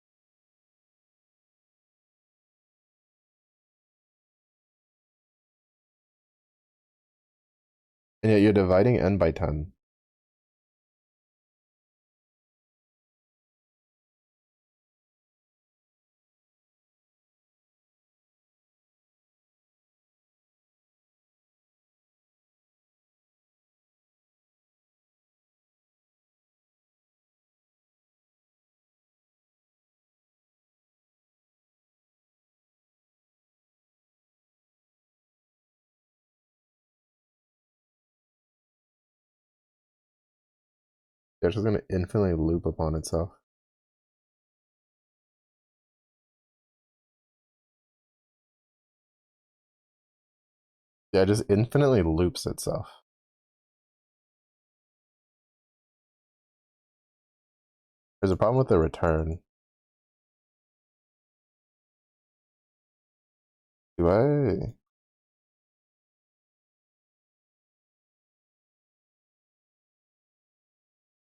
And yet you're dividing n by 10. It's just gonna infinitely loop upon itself. Yeah, it just infinitely loops itself. There's a problem with the return. Do I?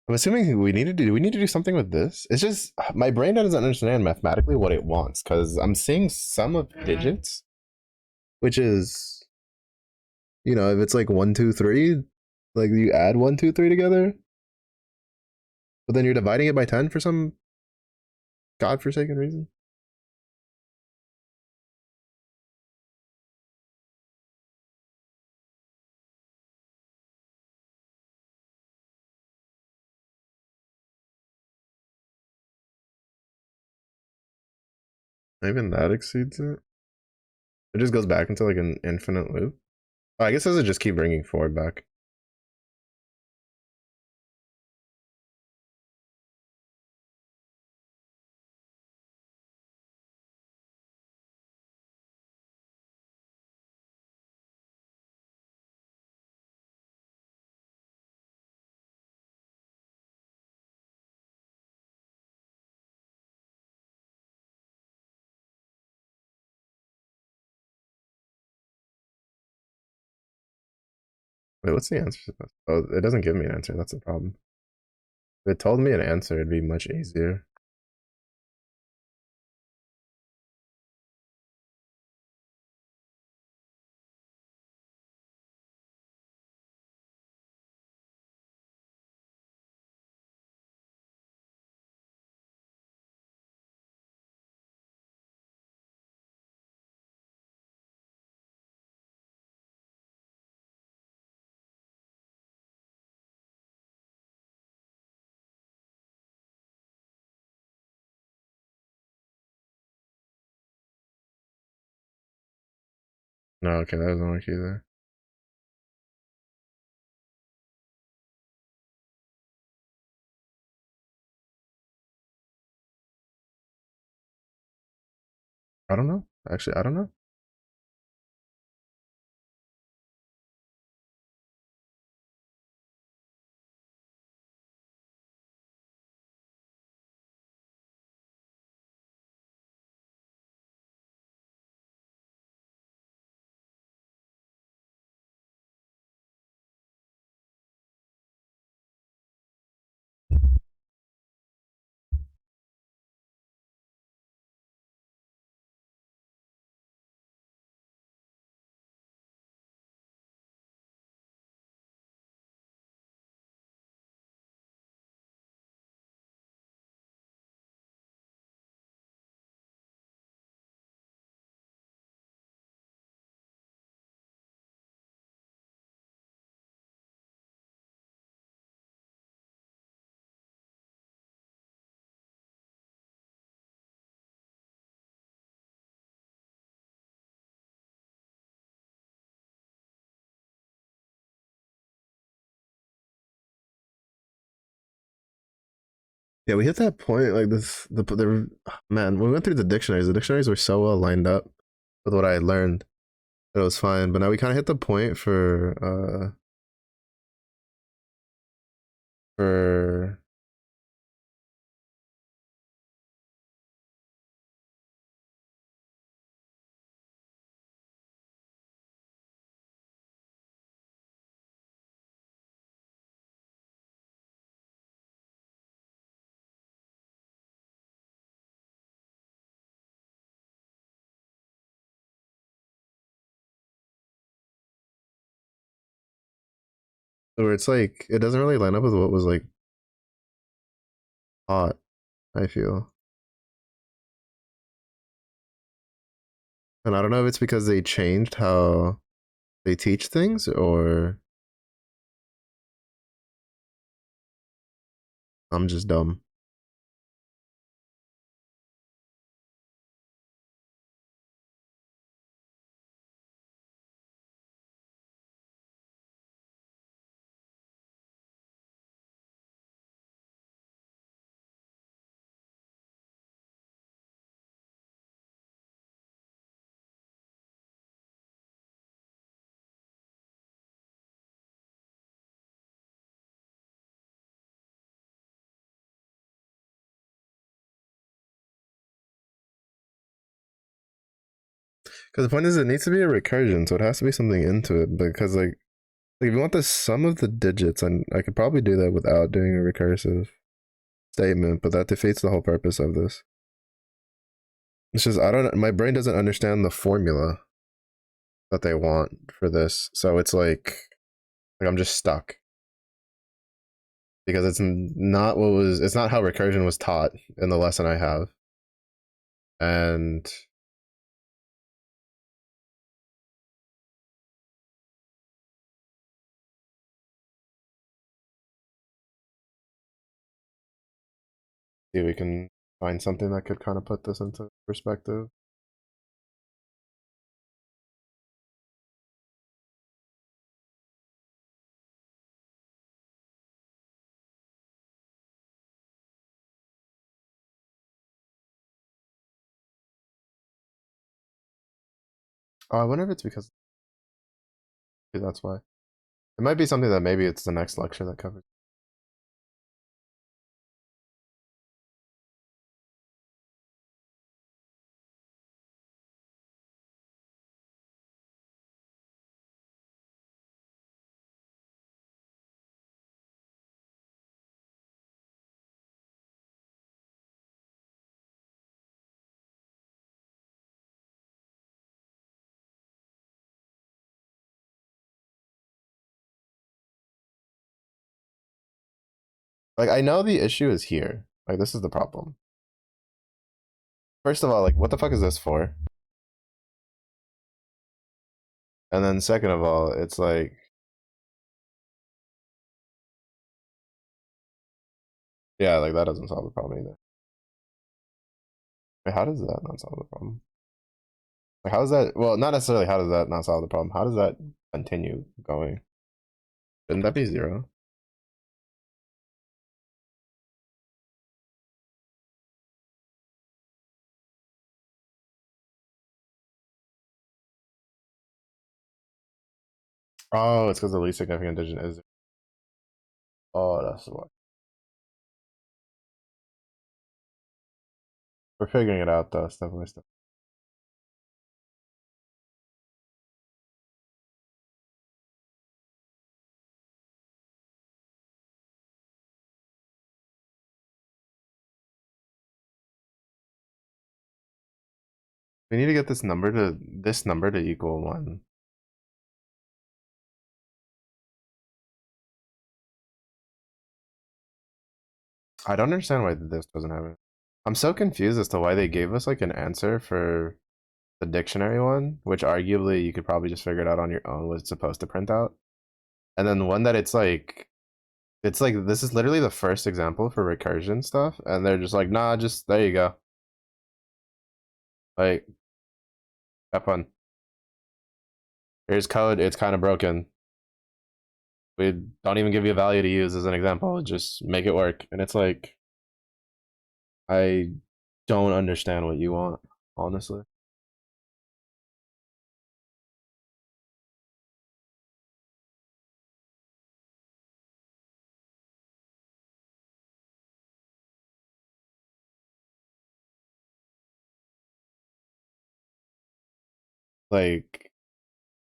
I'm assuming we need to do. Do we need to do something with this? It's just my brain doesn't understand mathematically what it wants because I'm seeing sum of digits, which is, if it's like 1, 2, 3, like you add 1, 2, 3 together, but then you're dividing it by 10 for some godforsaken reason. Even that exceeds it. It just goes back into like an infinite loop. Oh, I guess does it just keep bringing forward back? Wait, what's the answer to this? Oh, it doesn't give me an answer. That's the problem. If it told me an answer, it'd be much easier. No, okay, that doesn't work either. I don't know. Actually, I don't know. Yeah, we hit that point like this. Man, when we went through the dictionaries. The dictionaries were so well lined up with what I had learned that it was fine. But now we kind of hit the point for where it's like it doesn't really line up with what was like taught. I feel, and I don't know if it's because they changed how they teach things or I'm just dumb. Because the point is, it needs to be a recursion, so it has to be something into it. Because like if you want the sum of the digits, and I could probably do that without doing a recursive statement, but that defeats the whole purpose of this. It's just I don't. My brain doesn't understand the formula that they want for this, so it's like I'm just stuck because it's not what was. It's not how recursion was taught in the lesson I have, and see we can find something that could kind of put this into perspective. Oh, I wonder if it's because maybe that's why. It might be something that maybe it's the next lecture that covers. Like I know the issue is here. Like this is the problem. First of all, like what the fuck is this for? And then second of all, it's like yeah, like that doesn't solve the problem either. Wait, how does that not solve the problem? Like how does that well not necessarily how does that not solve the problem? How does that continue going? Shouldn't that be zero? Oh, it's because the least significant digit is oh that's what we're figuring it out though, step by step. We need to get this number to equal one. I don't understand why this doesn't have it. I'm so confused as to why they gave us like an answer for the dictionary one, which arguably you could probably just figure it out on your own what it's supposed to print out. And then one that it's like this is literally the first example for recursion stuff, and they're just like, nah, just there you go. Like, have fun. Here's code, it's kind of broken. We don't even give you a value to use as an example, just make it work. And it's like I don't understand what you want, honestly. Like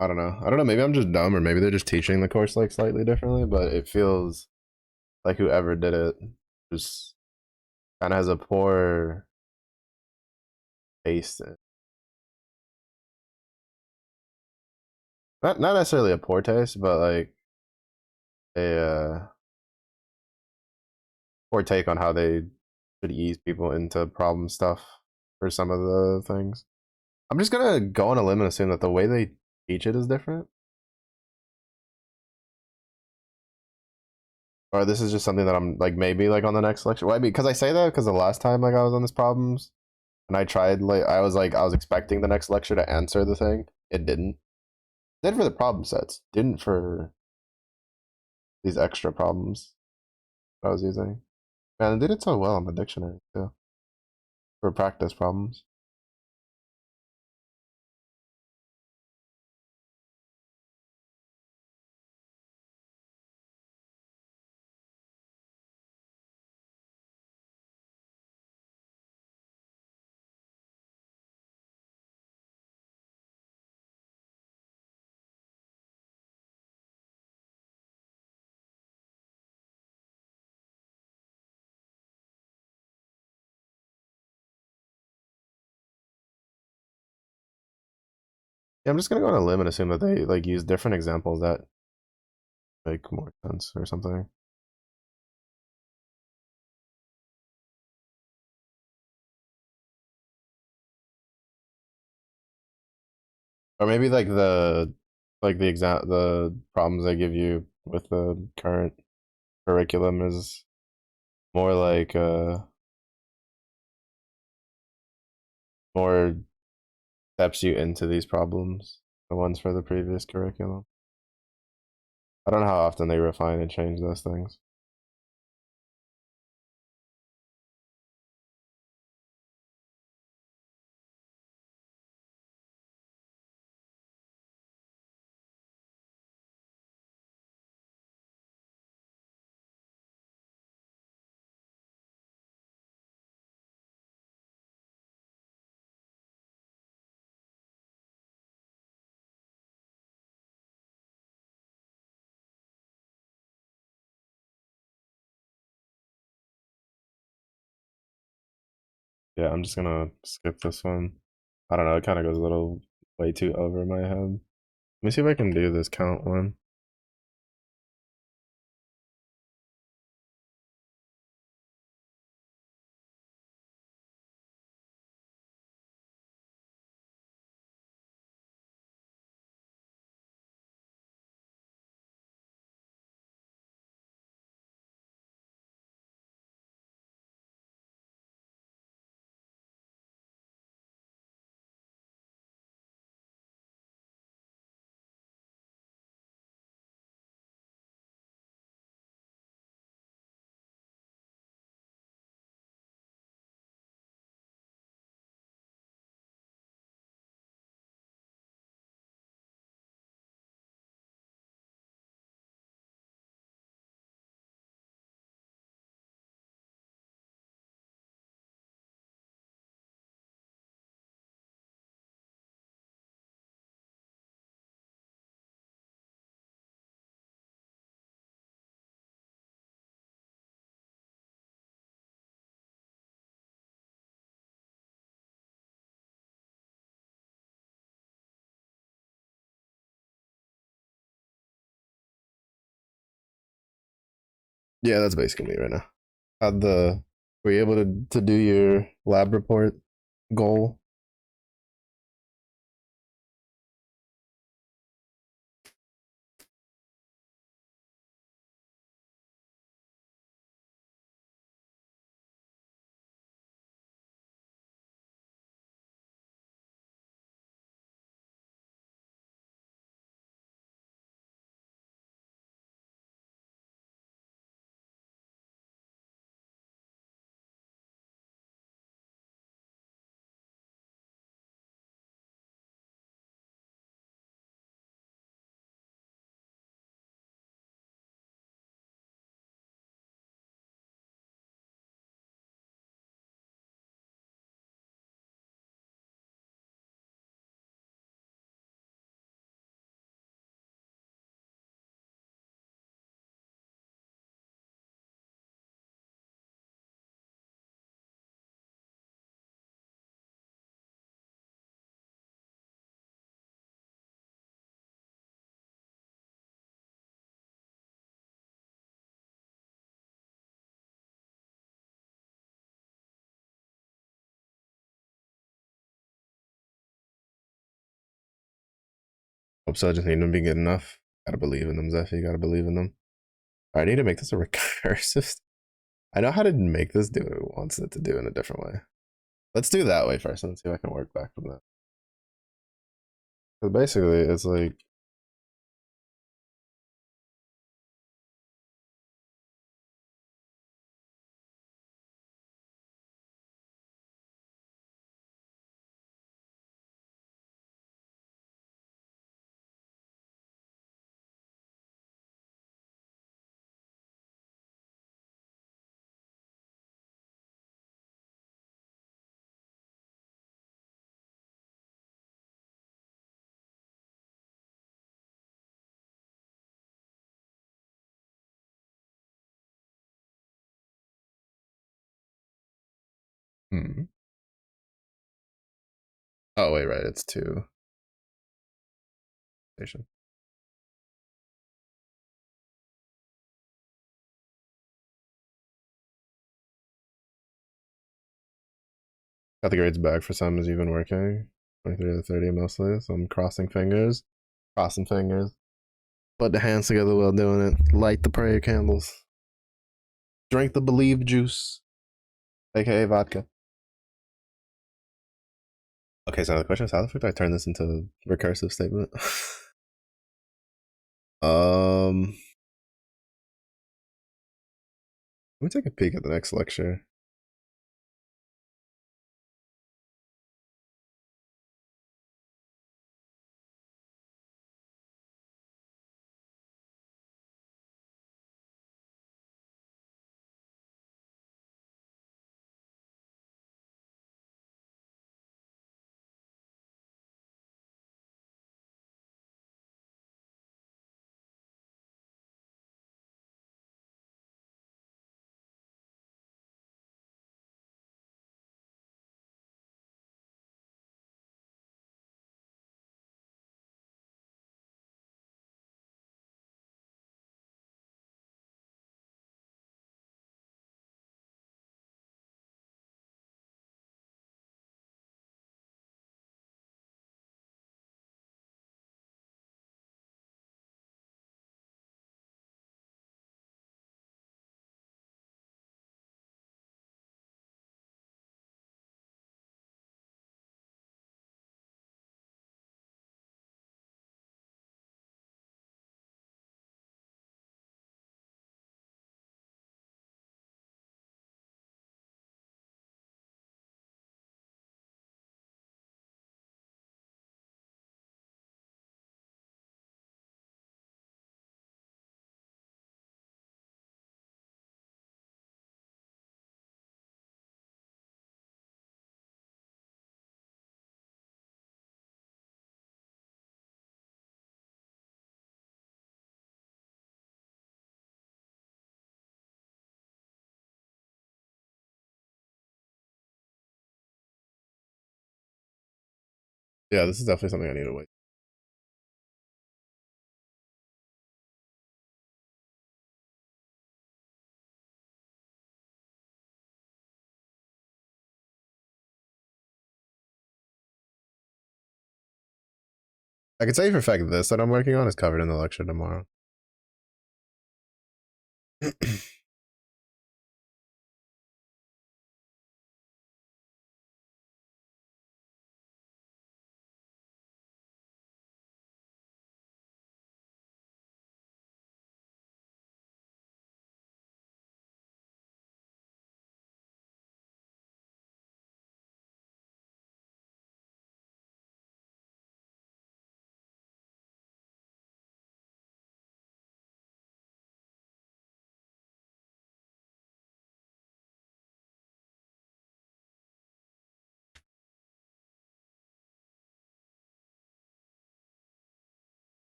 I don't know. I don't know. Maybe I'm just dumb, or maybe they're just teaching the course like slightly differently. But it feels like whoever did it just kind of has a poor taste. Not necessarily a poor taste, but like a poor take on how they should ease people into problem stuff for some of the things. I'm just gonna go on a limb and assume that the way they teach it is different, or this is just something that I'm like maybe like on the next lecture. Why? Because I say that because the last time like I was on this problems and I tried like I was expecting the next lecture to answer the thing. It didn't. It did for the problem sets. Didn't for these extra problems I was using. Man, they did so well on the dictionary too for practice problems. Yeah, I'm just gonna go on a limb and assume that they like use different examples that make more sense or something. Or maybe like the problems they give you with the current curriculum is more like more steps you into these problems. The ones for the previous curriculum. I don't know how often they refine and change those things. Yeah, I'm just gonna skip this one. I don't know, it kind of goes a little way too over my head. Let me see if I can do this count one. Yeah, that's basically me right now. How'd the were you able to do your lab report goal? Hope so. I just need them to be good enough. Gotta believe in them, Zephy. Gotta believe in them. I need to make this a recursive. I know how to make this do what it wants it to do in a different way. Let's do that way first and see if I can work back from that. Because basically, it's like hmm. Oh wait, right, it's two. conversation. Got the grades back for some as you've been working. 23 to 30 mostly, so I'm crossing fingers. Crossing fingers. Put the hands together while doing it. Light the prayer candles. Drink the believe juice, aka vodka. Okay, so the question is how the fuck do I turn this into a recursive statement? Let me take a peek at the next lecture. Yeah, this is definitely something I need to wait. I can tell you for a fact this that I'm working on is covered in the lecture tomorrow.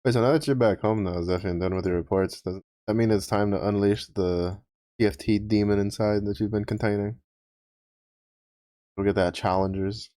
Wait, so now that you're back home now, Zephyr, and done with your reports, does that mean it's time to unleash the TFT demon inside that you've been containing? We'll get that challengers.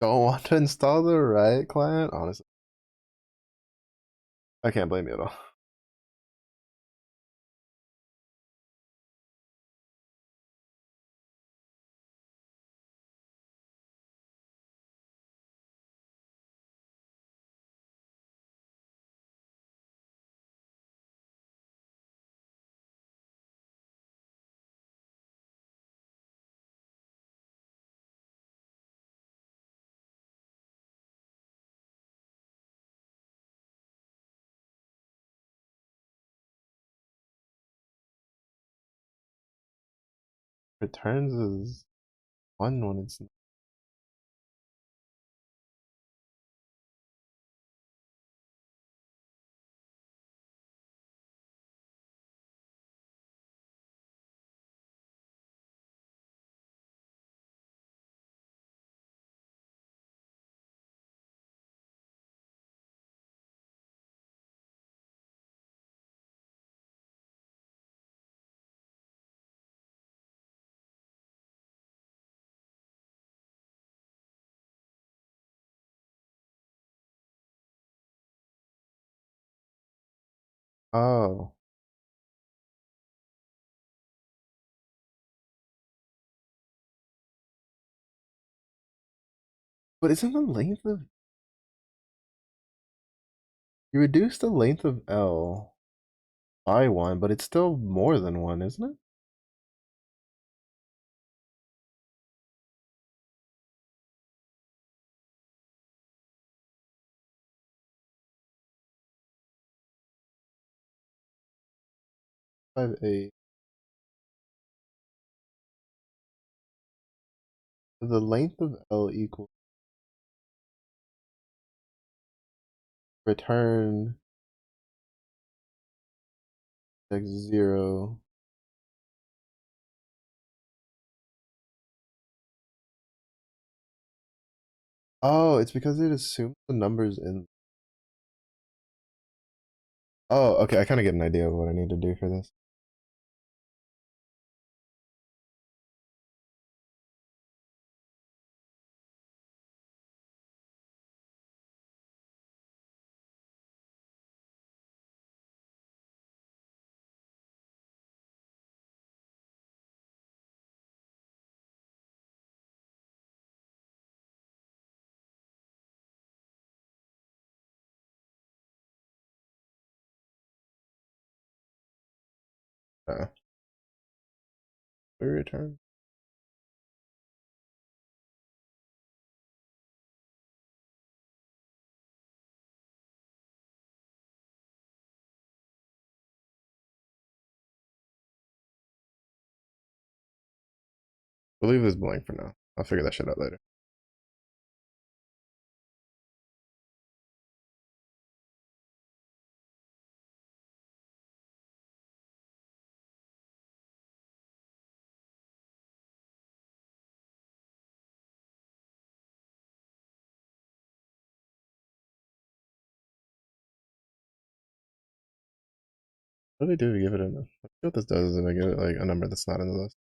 Don't want to install the right client? Honestly, I can't blame you at all. Returns is one when it's oh, but isn't the length of you reduce the length of L by one, but it's still more than one, isn't it? Five eight. The length of L equals return x0. Oh, it's because it assumes the numbers in. Oh, okay. I kind of get an idea of what I need to do for this. Return. We'll leave this blank for now. I'll figure that shit out later. What do they do to give it a? Let's see what this does if I give it like a number that's not in the list.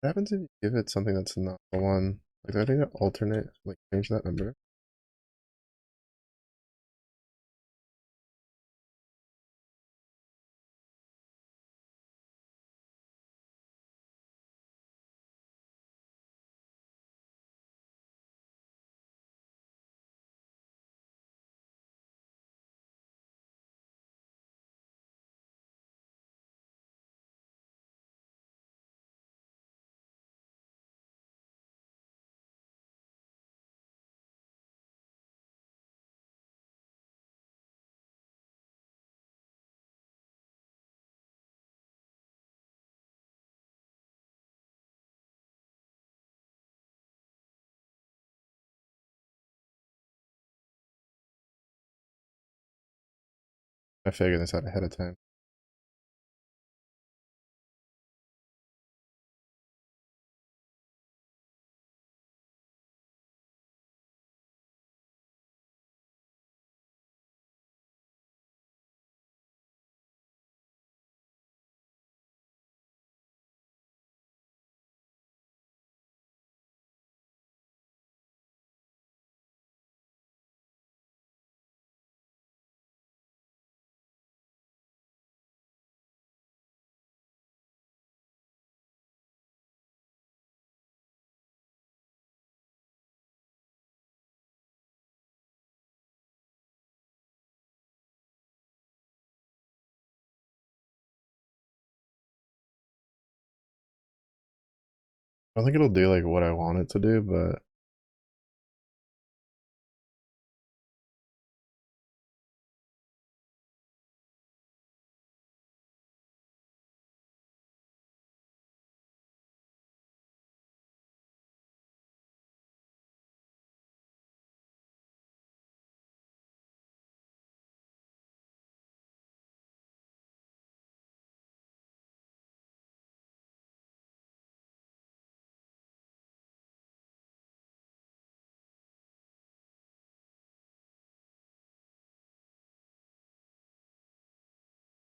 What happens if you give it something that's not the one? Like, I think to alternate, like, change that number. I figured this out ahead of time. I don't think it'll do like what I want it to do, but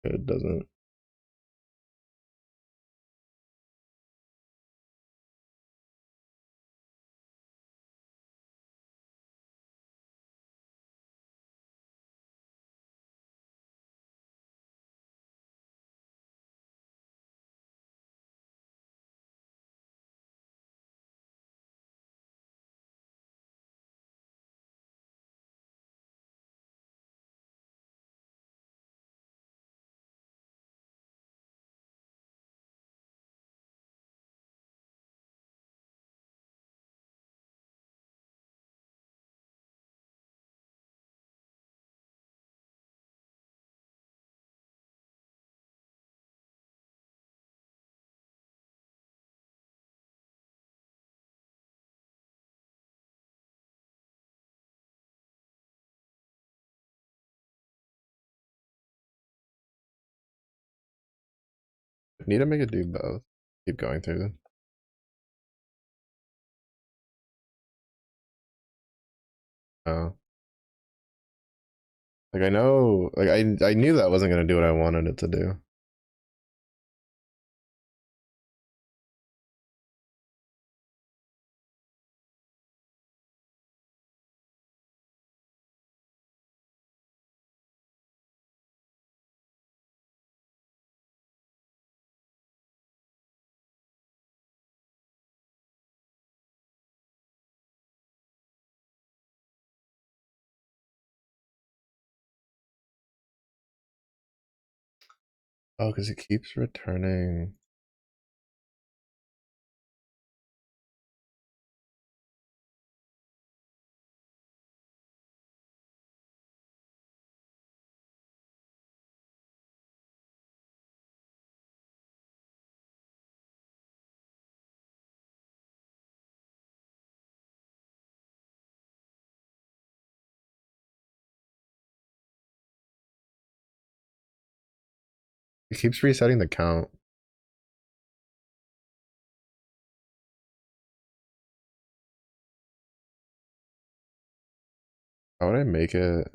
it doesn't. Need to make it do both. Keep going through them. Oh. Like I know, like I knew that wasn't gonna do what I wanted it to do. Oh, because it keeps returning. It keeps resetting the count. How would I make it?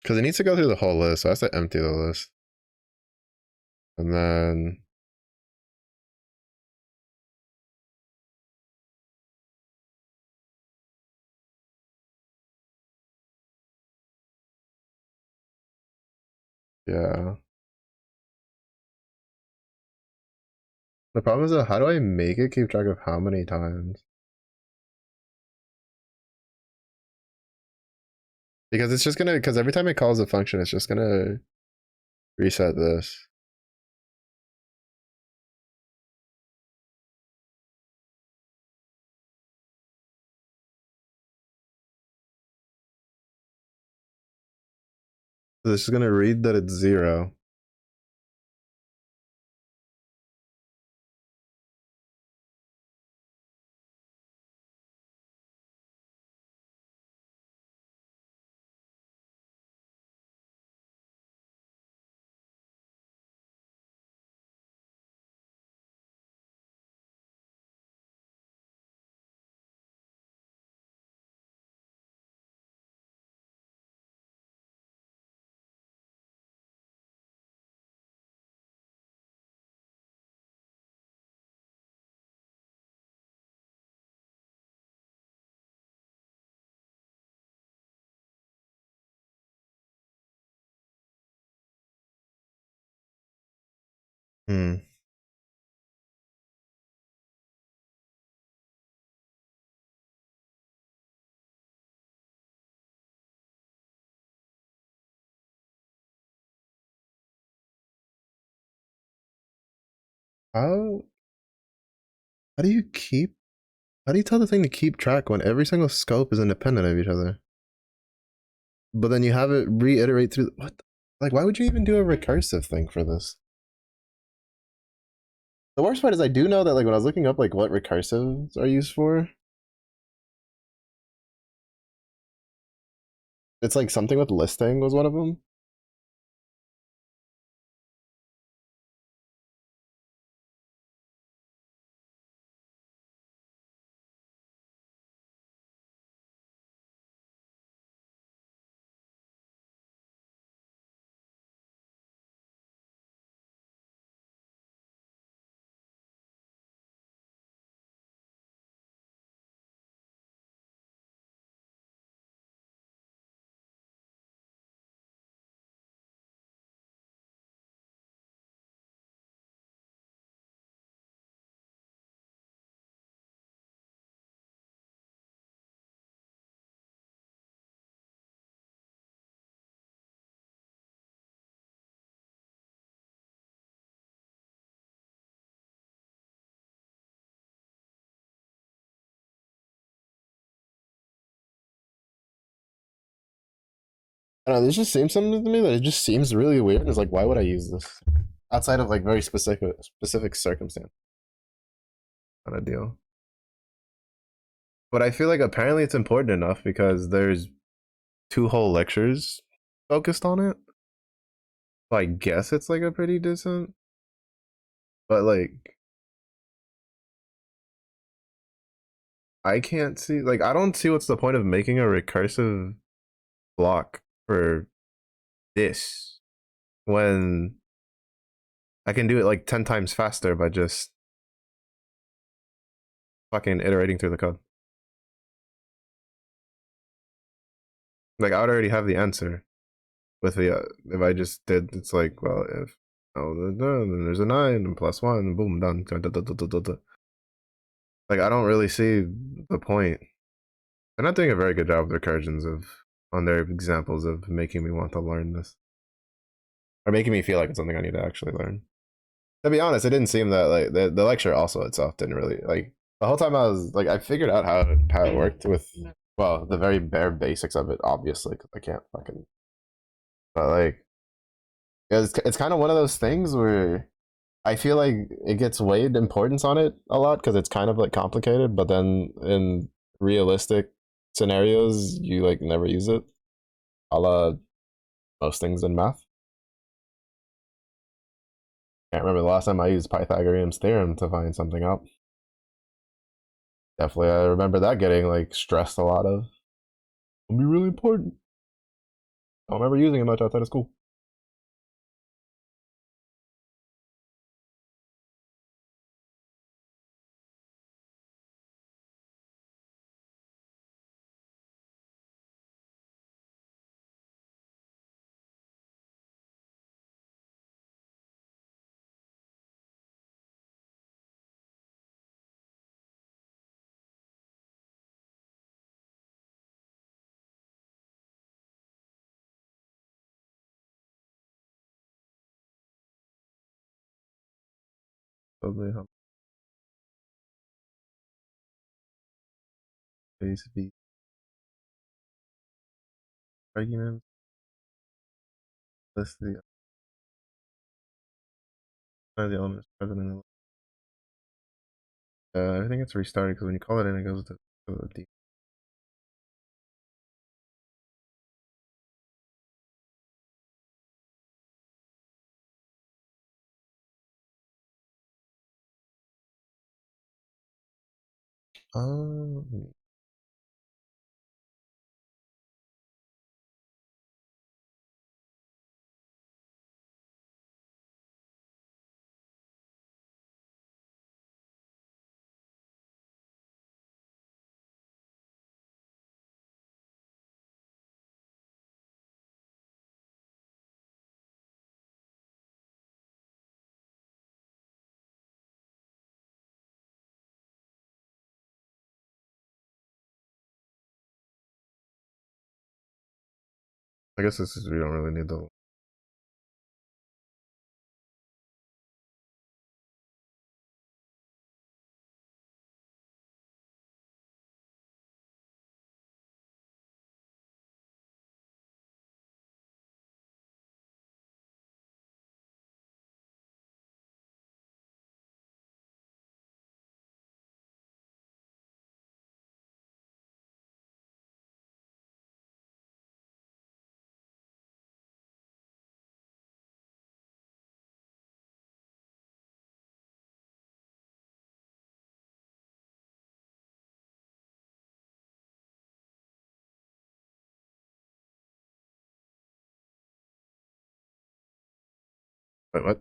Because it needs to go through the whole list, so I have to empty the list. And then yeah. The problem is that how do I make it keep track of how many times? Because it's just gonna, because every time it calls a function, it's just gonna reset this. This is gonna read that it's 0. Hmm. How how do you keep how do you tell the thing to keep track when every single scope is independent of each other? But then you have it reiterate through what? Like, why would you even do a recursive thing for this? The worst part is I do know that like when I was looking up like what recursives are used for, it's like something with listing was one of them. I don't know. This just seems something to me that it just seems really weird. It's like, why would I use this outside of like very specific circumstance? Not a deal. But I feel like apparently it's important enough because there's 2 whole lectures focused on it. So I guess it's like a pretty decent. But like, I can't see. Like, I don't see what's the point of making a recursive block for this when I can do it like 10 times faster by just fucking iterating through the code. Like, I would already have the answer with the if I just did. It's like, well, if oh, then there's a 9 and plus 1, boom, done. Like, I don't really see the point. They're not doing a very good job with recursions of on their examples of making me want to learn this or making me feel like it's something I need to actually learn. To be honest, it didn't seem that like the lecture also itself didn't really like the whole time I was like I figured out how it worked with well the very bare basics of it obviously because I can't fucking but like it's kind of one of those things where I feel like it gets weighed importance on it a lot because it's kind of like complicated but then in realistic scenarios you like never use it a la most things in math. Can't remember the last time I used Pythagorean's theorem to find something out. Definitely, I remember that getting like stressed a lot of. It'll be really important. I don't remember using it much outside of school. Probably how base B argument. List the elements present in the everything gets restarted because when you call it in, it goes to the D. Um, I guess this is we don't really need the. Wait, what?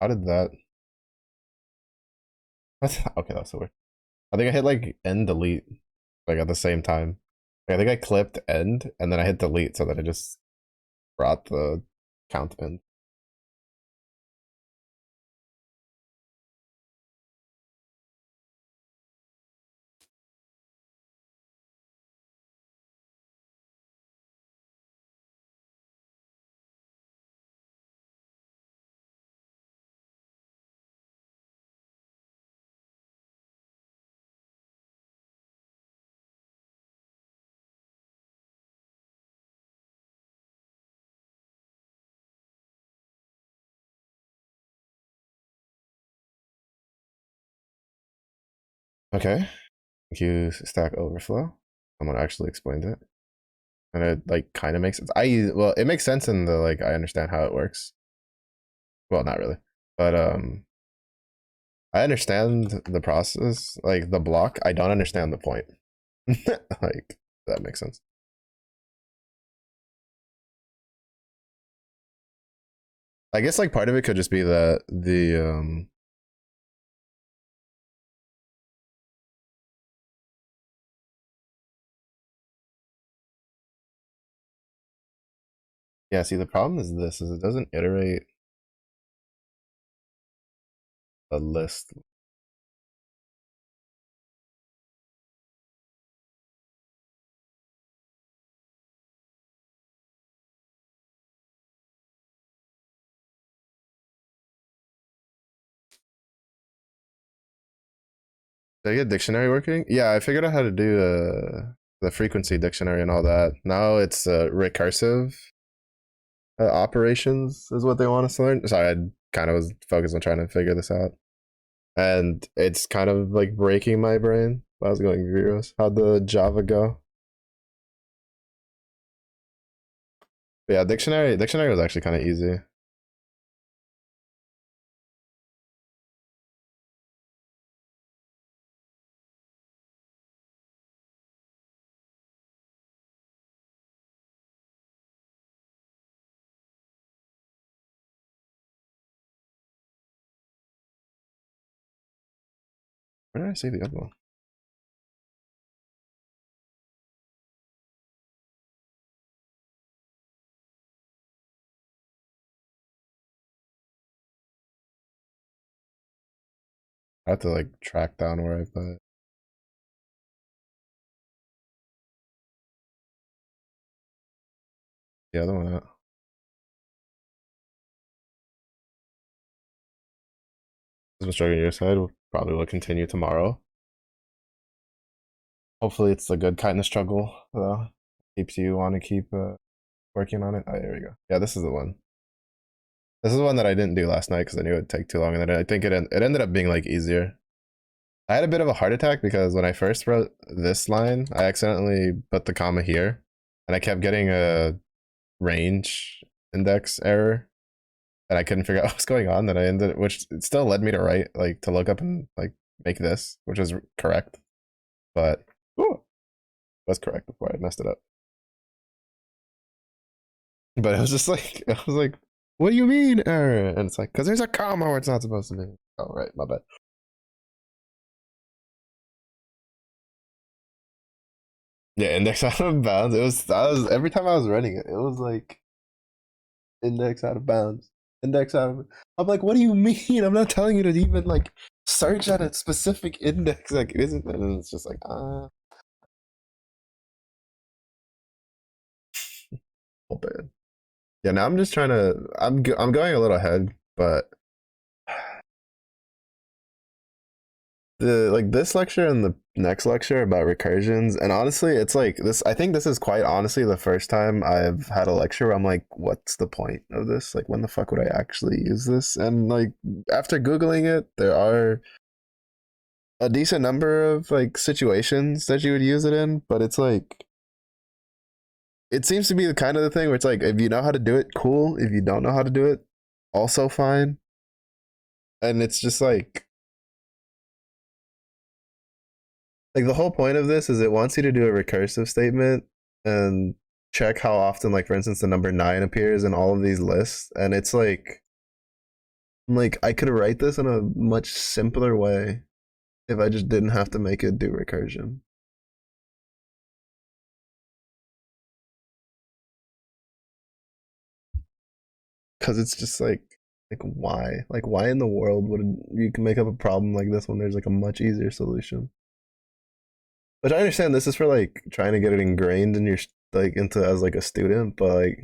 How did that? What? Okay, that's so weird. I think I hit like end delete like at the same time. Like, I think I clipped end and then I hit delete so that it just brought the count in. Okay. Thank you, Stack Overflow. Someone actually explained it. And it like kind of makes sense. Well, it makes sense in the like I understand how it works. Well, not really. But I understand the process, like the block. I don't understand the point. Like that makes sense. I guess like part of it could just be that the yeah, see the problem is this is it doesn't iterate a list. Did I get dictionary working? Yeah, I figured out how to do the frequency dictionary and all that. Now it's recursive operations is what they want us to learn. Sorry, I kind of was focused on trying to figure this out, and it's kind of like breaking my brain. I was going virus. How'd the Java go? But yeah, dictionary was actually kind of easy. Where did I say the other one? I have to like track down where I put it. The other one. This was struggling your side. Probably will continue tomorrow. Hopefully, it's a good kind of struggle. Keeps you want to keep working on it. Oh, here we go. Yeah, this is the one. This is the one that I didn't do last night because I knew it'd take too long, and then I think it ended up being like easier. I had a bit of a heart attack because when I first wrote this line, I accidentally put the comma here, and I kept getting a range index error, and I couldn't figure out what was going on. Then I ended, which it still led me to write, like, to look up and like make this, which was correct, but ooh, was correct before I messed it up. But it was just like, I was like, what do you mean error? And it's like, because there's a comma where it's not supposed to be. Oh, right, my bad. Yeah, index out of bounds. I was every time I was running it, it was like index out of bounds. Index out of, I'm like, what do you mean? I'm not telling you to even like search at a specific index. Like, isn't it? And it's just like, oh bad. Yeah, now I'm just trying to. I'm going a little ahead, but the like this lecture and the next lecture about recursions, and honestly it's like this, I think this is quite honestly the first time I've had a lecture where I'm like, what's the point of this? Like, when the fuck would I actually use this? And like, after googling it, there are a decent number of like situations that you would use it in, but it's like, it seems to be the kind of the thing where it's like, if you know how to do it, cool. If you don't know how to do it, also fine. And it's just like the whole point of this is it wants you to do a recursive statement and check how often, like, for instance, the number 9 appears in all of these lists. And it's like, I could write this in a much simpler way if I just didn't have to make it do recursion. Because it's just like why? Like, why in the world would you can make up a problem like this when there's like a much easier solution? Which I understand this is for like trying to get it ingrained in your, like, into as like a student, but like,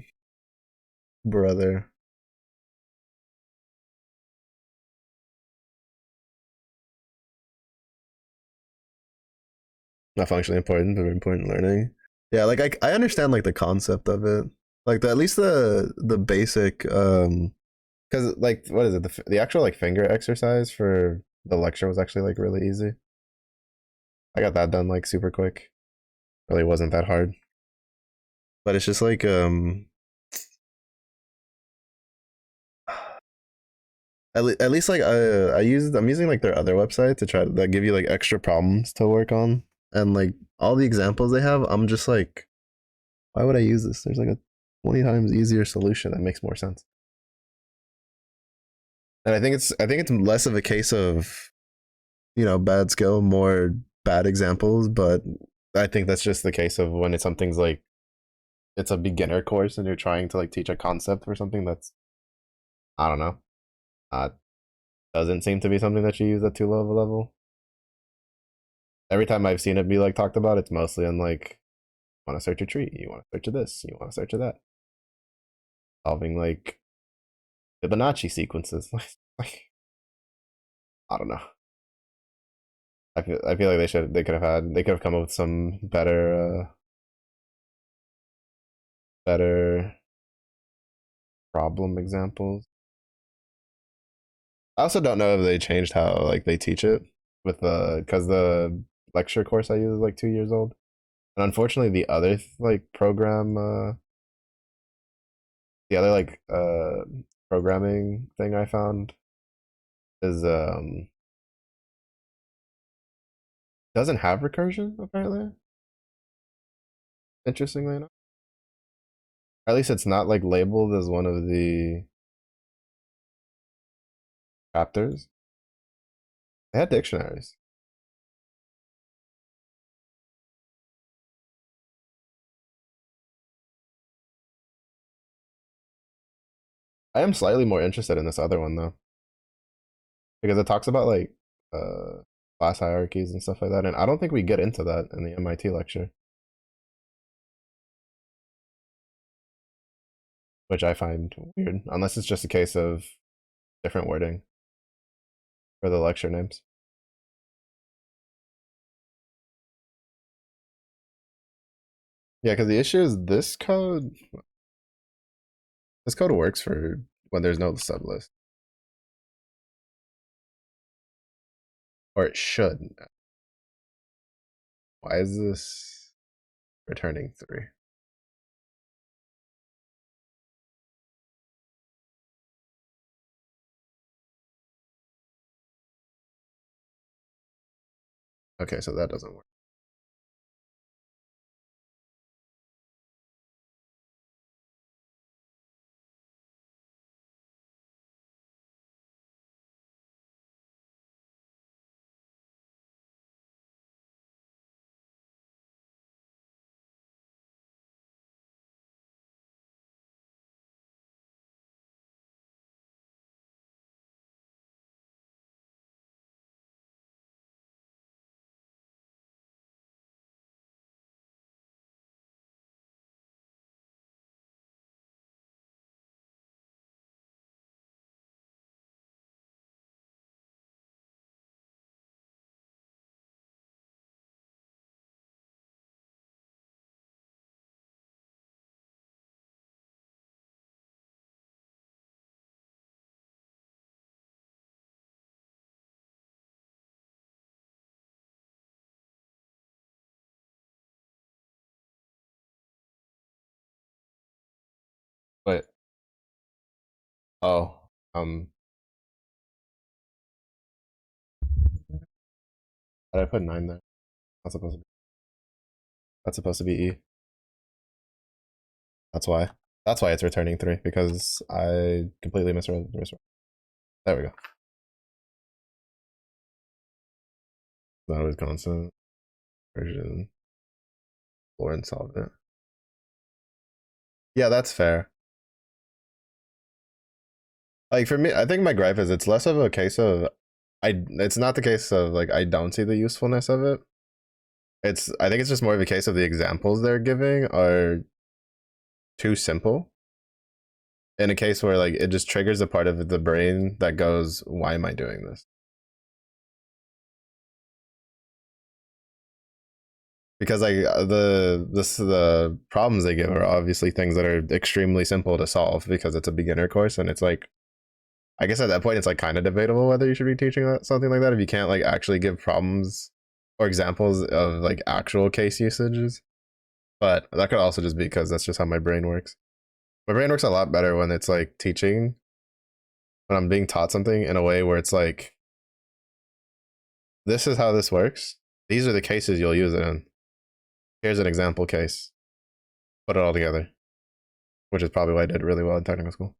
brother. Not functionally important, but important learning. Yeah, like I understand like the concept of it, like at least the basic, because like, what is it, the actual like finger exercise for the lecture was actually like really easy. I got that done like super quick. Really wasn't that hard, but it's just like at least like I'm using like their other website to try to that give you like extra problems to work on, and like all the examples they have, I'm just like, why would I use this? There's like a 20 times easier solution that makes more sense. And I think it's less of a case of, bad skill, more bad examples. But I think that's just the case of when it's something's like, it's a beginner course and you're trying to like teach a concept for something that's, I don't know, uh, doesn't seem to be something that you use at too low of a level. Every time I've seen it be like talked about, it's mostly in like, you want to search a tree, you want to search of this, you want to search of that, solving like Fibonacci sequences. Like, I don't know. I feel like they could have come up with some better problem examples. I also don't know if they changed how like they teach it with the, because the lecture course I use is like 2 years old, and unfortunately the other like the other like programming thing I found is doesn't have recursion apparently. Interestingly enough, or at least it's not like labeled as one of the chapters. They had dictionaries. I am slightly more interested in this other one though, because it talks about like uh class hierarchies and stuff like that, and I don't think we get into that in the MIT lecture, which I find weird, unless it's just a case of different wording for the lecture names. Yeah, because the issue is this code. This code works for when there's no sublist, or it should. Why is this returning 3? Okay, so that doesn't work. Wait. Oh. Did I put 9 there? That's supposed to be. That's supposed to be E. That's why. That's why it's returning 3, because I completely misread. There we go. That was constant version. Or solved it. Yeah, that's fair. Like for me, I think my gripe is it's less of a case of it's not the case of like I don't see the usefulness of it. I think it's just more of a case of the examples they're giving are too simple. In a case where like it just triggers a part of the brain that goes, why am I doing this? Because like the problems they give are obviously things that are extremely simple to solve because it's a beginner course, and it's like I guess at that point it's like kind of debatable whether you should be teaching something like that if you can't like actually give problems or examples of like actual case usages. But that could also just be because that's just how my brain works. My brain works a lot better when it's like teaching, when I'm being taught something in a way where it's like, this is how this works. These are the cases you'll use it in. Here's an example case. Put it all together, which is probably why I did really well in technical school.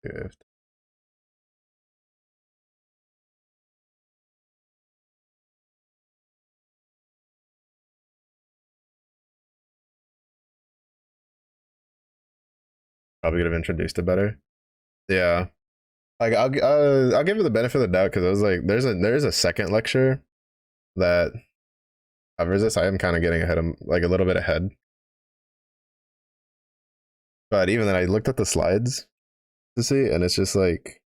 Gift. Probably could have introduced it better. Yeah, like I'll give it the benefit of the doubt because it was like there's a second lecture that covers this. I am kind of getting ahead of like a little bit ahead, but even then I looked at the slides to see, and it's just like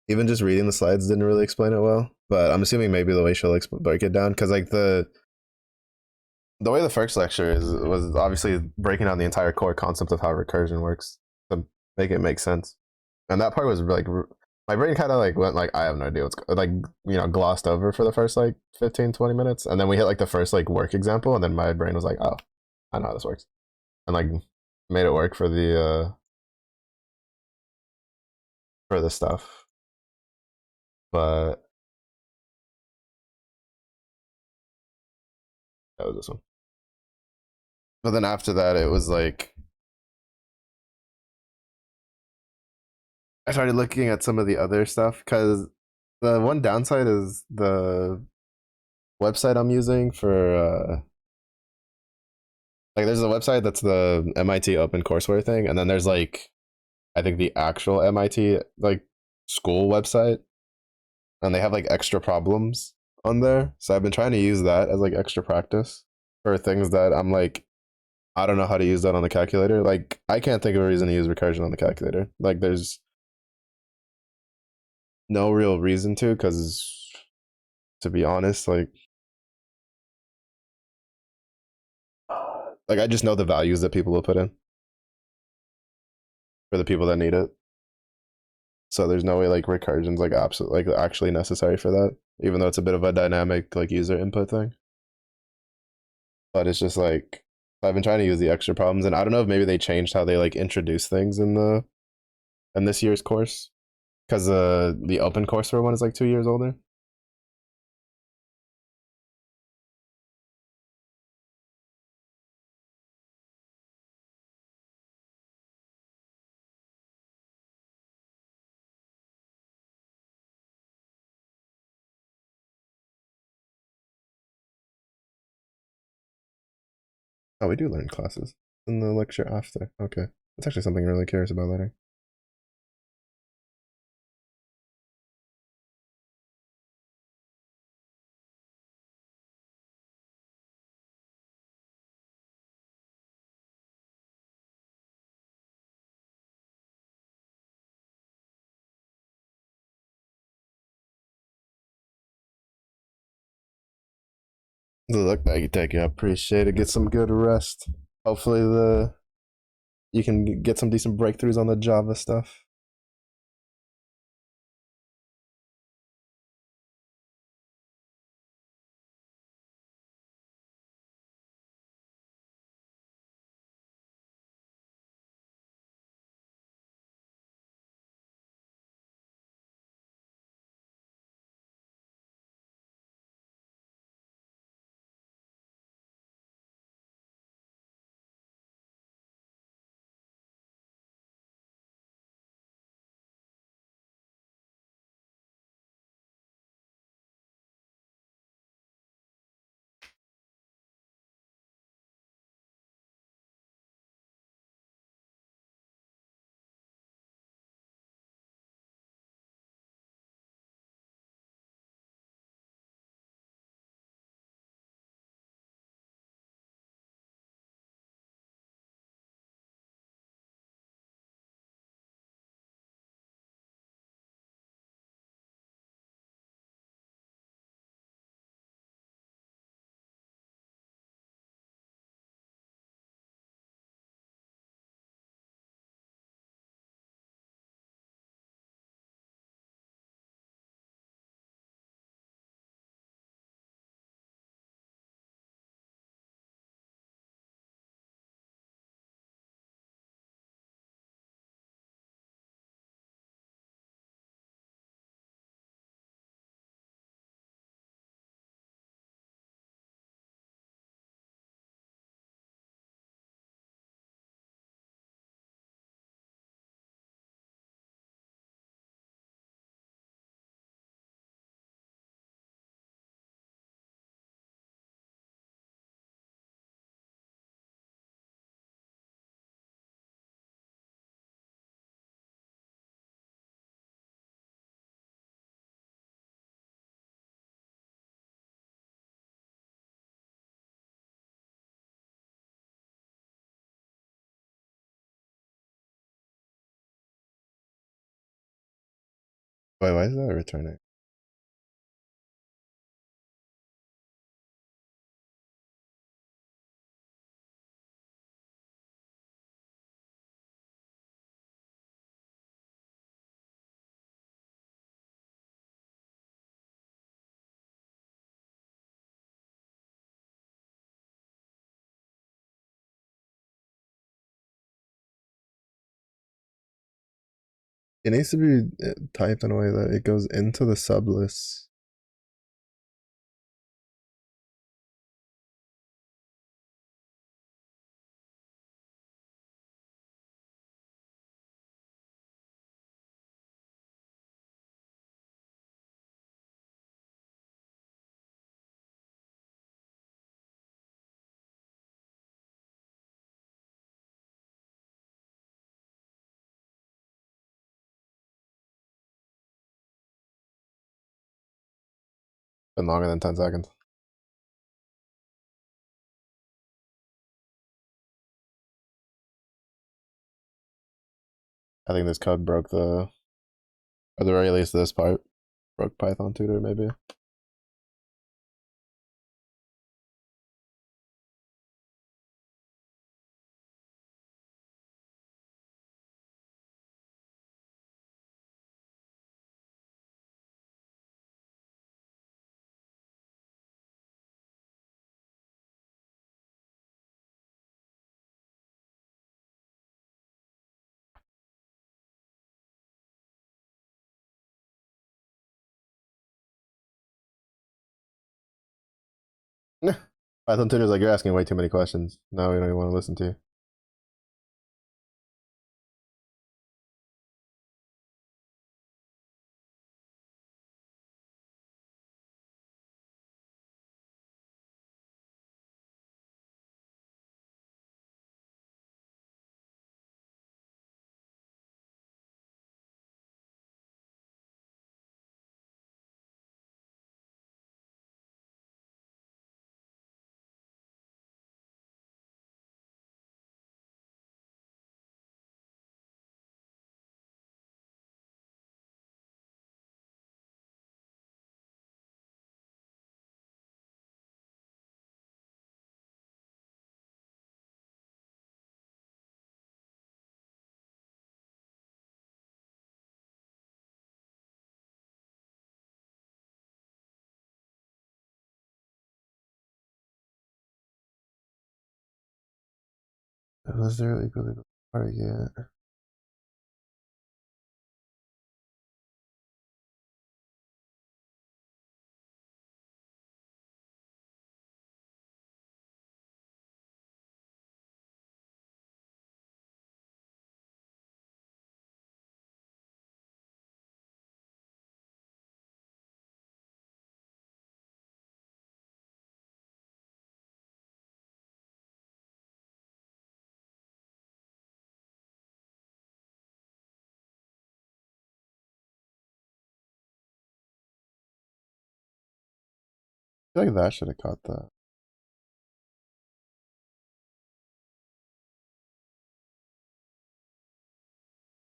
even just reading the slides didn't really explain it well. But I'm assuming maybe the way she'll break it down, because like the way the first lecture was obviously breaking down the entire core concept of how recursion works to make it make sense, and that part was like my brain kind of like went like I have no idea what's like glossed over for the first like 15-20 minutes, and then we hit like the first like work example, and then my brain was like, oh, I know how this works, and like made it work for the stuff. But that was this one. But then after that, it was like I started looking at some of the other stuff because the one downside is the website I'm using for like there's a website that's the MIT Open Courseware thing, and then there's like I think the actual MIT like school website, and they have like extra problems on there. So I've been trying to use that as like extra practice for things that I'm like, I don't know how to use that on the calculator. Like I can't think of a reason to use recursion on the calculator. Like there's no real reason to, because to be honest, like I just know the values that people will put in for the people that need it. So there's no way like recursion's like absolutely like actually necessary for that, even though it's a bit of a dynamic like user input thing. But it's just like I've been trying to use the extra problems, and I don't know if maybe they changed how they like introduce things in this year's course, because the open courseware one is like 2 years older. Oh, we do learn classes in the lecture after. Okay, that's actually something I'm really curious about learning. Look, thank you. I appreciate it. Get some good rest. Hopefully, the you can get some decent breakthroughs on the Java stuff. Wait, why is that returning? It needs to be typed in a way that it goes into the sublist. Been longer than 10 seconds. I think this code broke the, at the very least this part, broke Python tutor maybe. Python tutor's like, you're asking way too many questions. No, we don't even want to listen to you. Was there really hard yet? I feel like that should have caught that.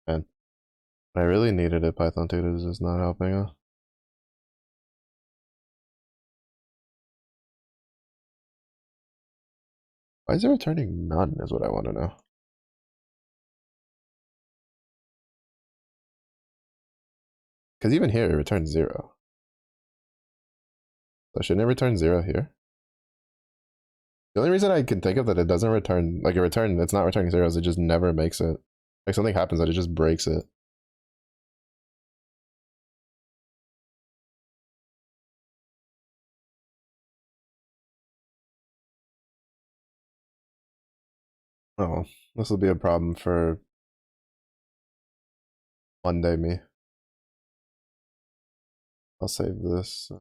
Man, I really needed it. Python tutor is just not helping us. Why is it returning none is what I want to know. Because even here, it returns 0. So shouldn't it return 0 here? The only reason I can think of that it doesn't return, like it's not returning zeros, it just never makes it. Like something happens that it just breaks it. Oh, this will be a problem for Monday me. I'll save this.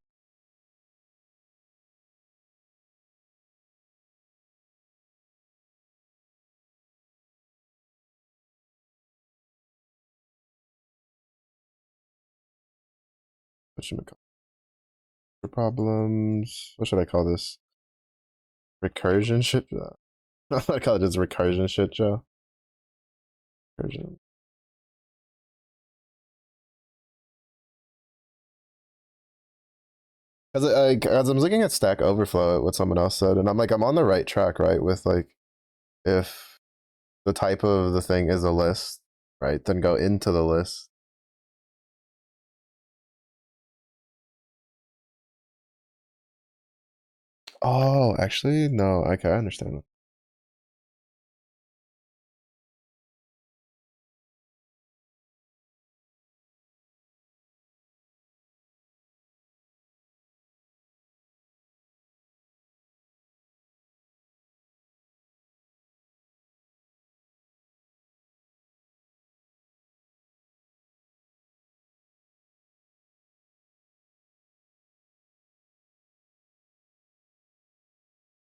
What should I call it? Problems? What should I call this? Recursion shit? I call it just recursion shit, Joe. Recursion. As I'm looking at Stack Overflow, what someone else said, and I'm like, I'm on the right track, right? With like, if the type of the thing is a list, right? Then go into the list. Oh, actually, no. Okay, I understand.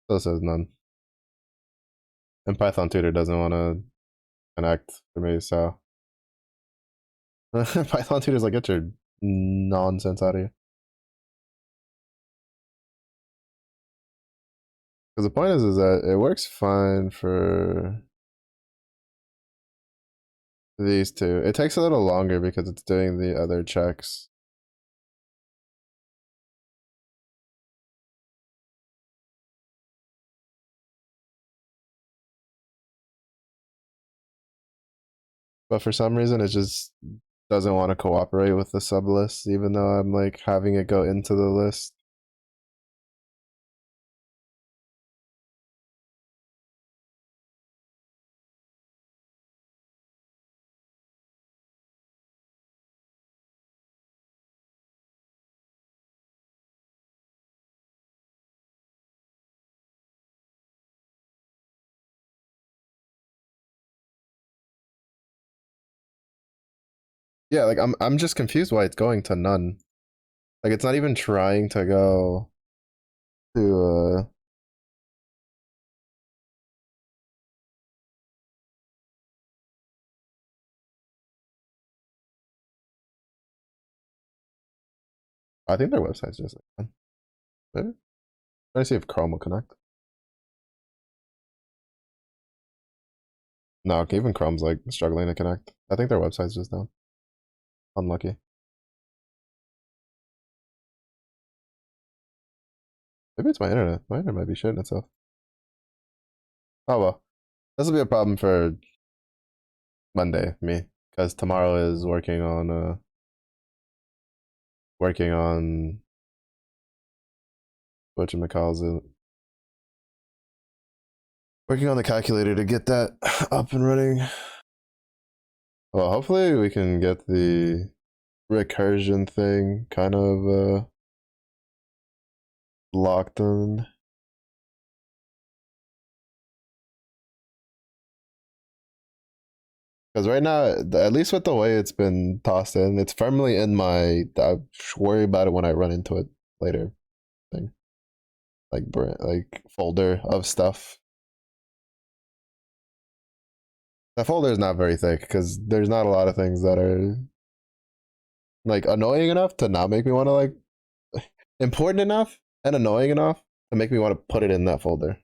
So says none. And Python tutor doesn't want to connect for me, so Python tutor's like, get your nonsense out of here. Because the point is that it works fine for these two. It takes a little longer because it's doing the other checks. But for some reason, it just doesn't want to cooperate with the sub list, even though I'm like having it go into the list. Yeah, like I'm just confused why it's going to none. Like it's not even trying to go to I think their website's just like maybe. Let me see if Chrome will connect. No, even Chrome's like struggling to connect. I think their website's just down. Unlucky. Maybe it's my internet. My internet might be shitting itself. Oh well. This will be a problem for Monday, me. Because tomorrow is working on whatchamacalls it. Working on the calculator to get that up and running. Well, hopefully we can get the recursion thing kind of locked in. Because right now, at least with the way it's been tossed in, it's firmly in my. I worry about it when I run into it later. Thing like folder of stuff. That folder is not very thick because there's not a lot of things that are like annoying enough to not make me want to like important enough and annoying enough to make me want to put it in that folder.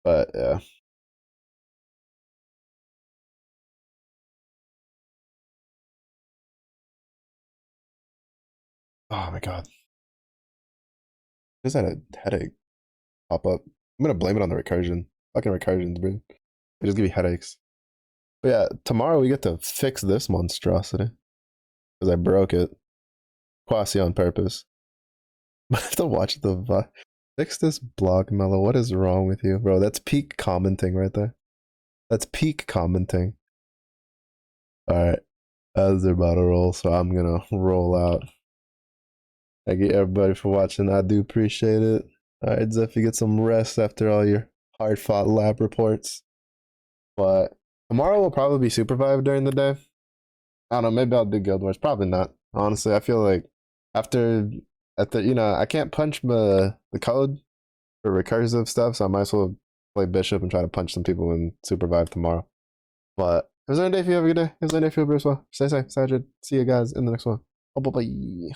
But yeah. Oh my god. Just had a headache pop up. I'm gonna blame it on the recursion. Fucking recursions, bro. They just give me headaches. But yeah, tomorrow we get to fix this monstrosity. Because I broke it. Quasi on purpose. I have to watch the fix this block, Mellow. What is wrong with you? Bro, that's peak commenting right there. That's peak commenting. Alright. As they're about to roll, so I'm gonna roll out. Thank you everybody for watching. I do appreciate it. Alright, Zeph, you get some rest after all your hard fought lab reports. But tomorrow will probably be supervived during the day. I don't know, maybe I'll do Guild Wars. Probably not. Honestly, I feel like after I can't punch the code for recursive stuff, so I might as well play Bishop and try to punch some people and supervive tomorrow. But it was a day if you have a good day. It was a day if you have a well. Stay safe, Sajid. See you guys in the next one. Oh, bye bye.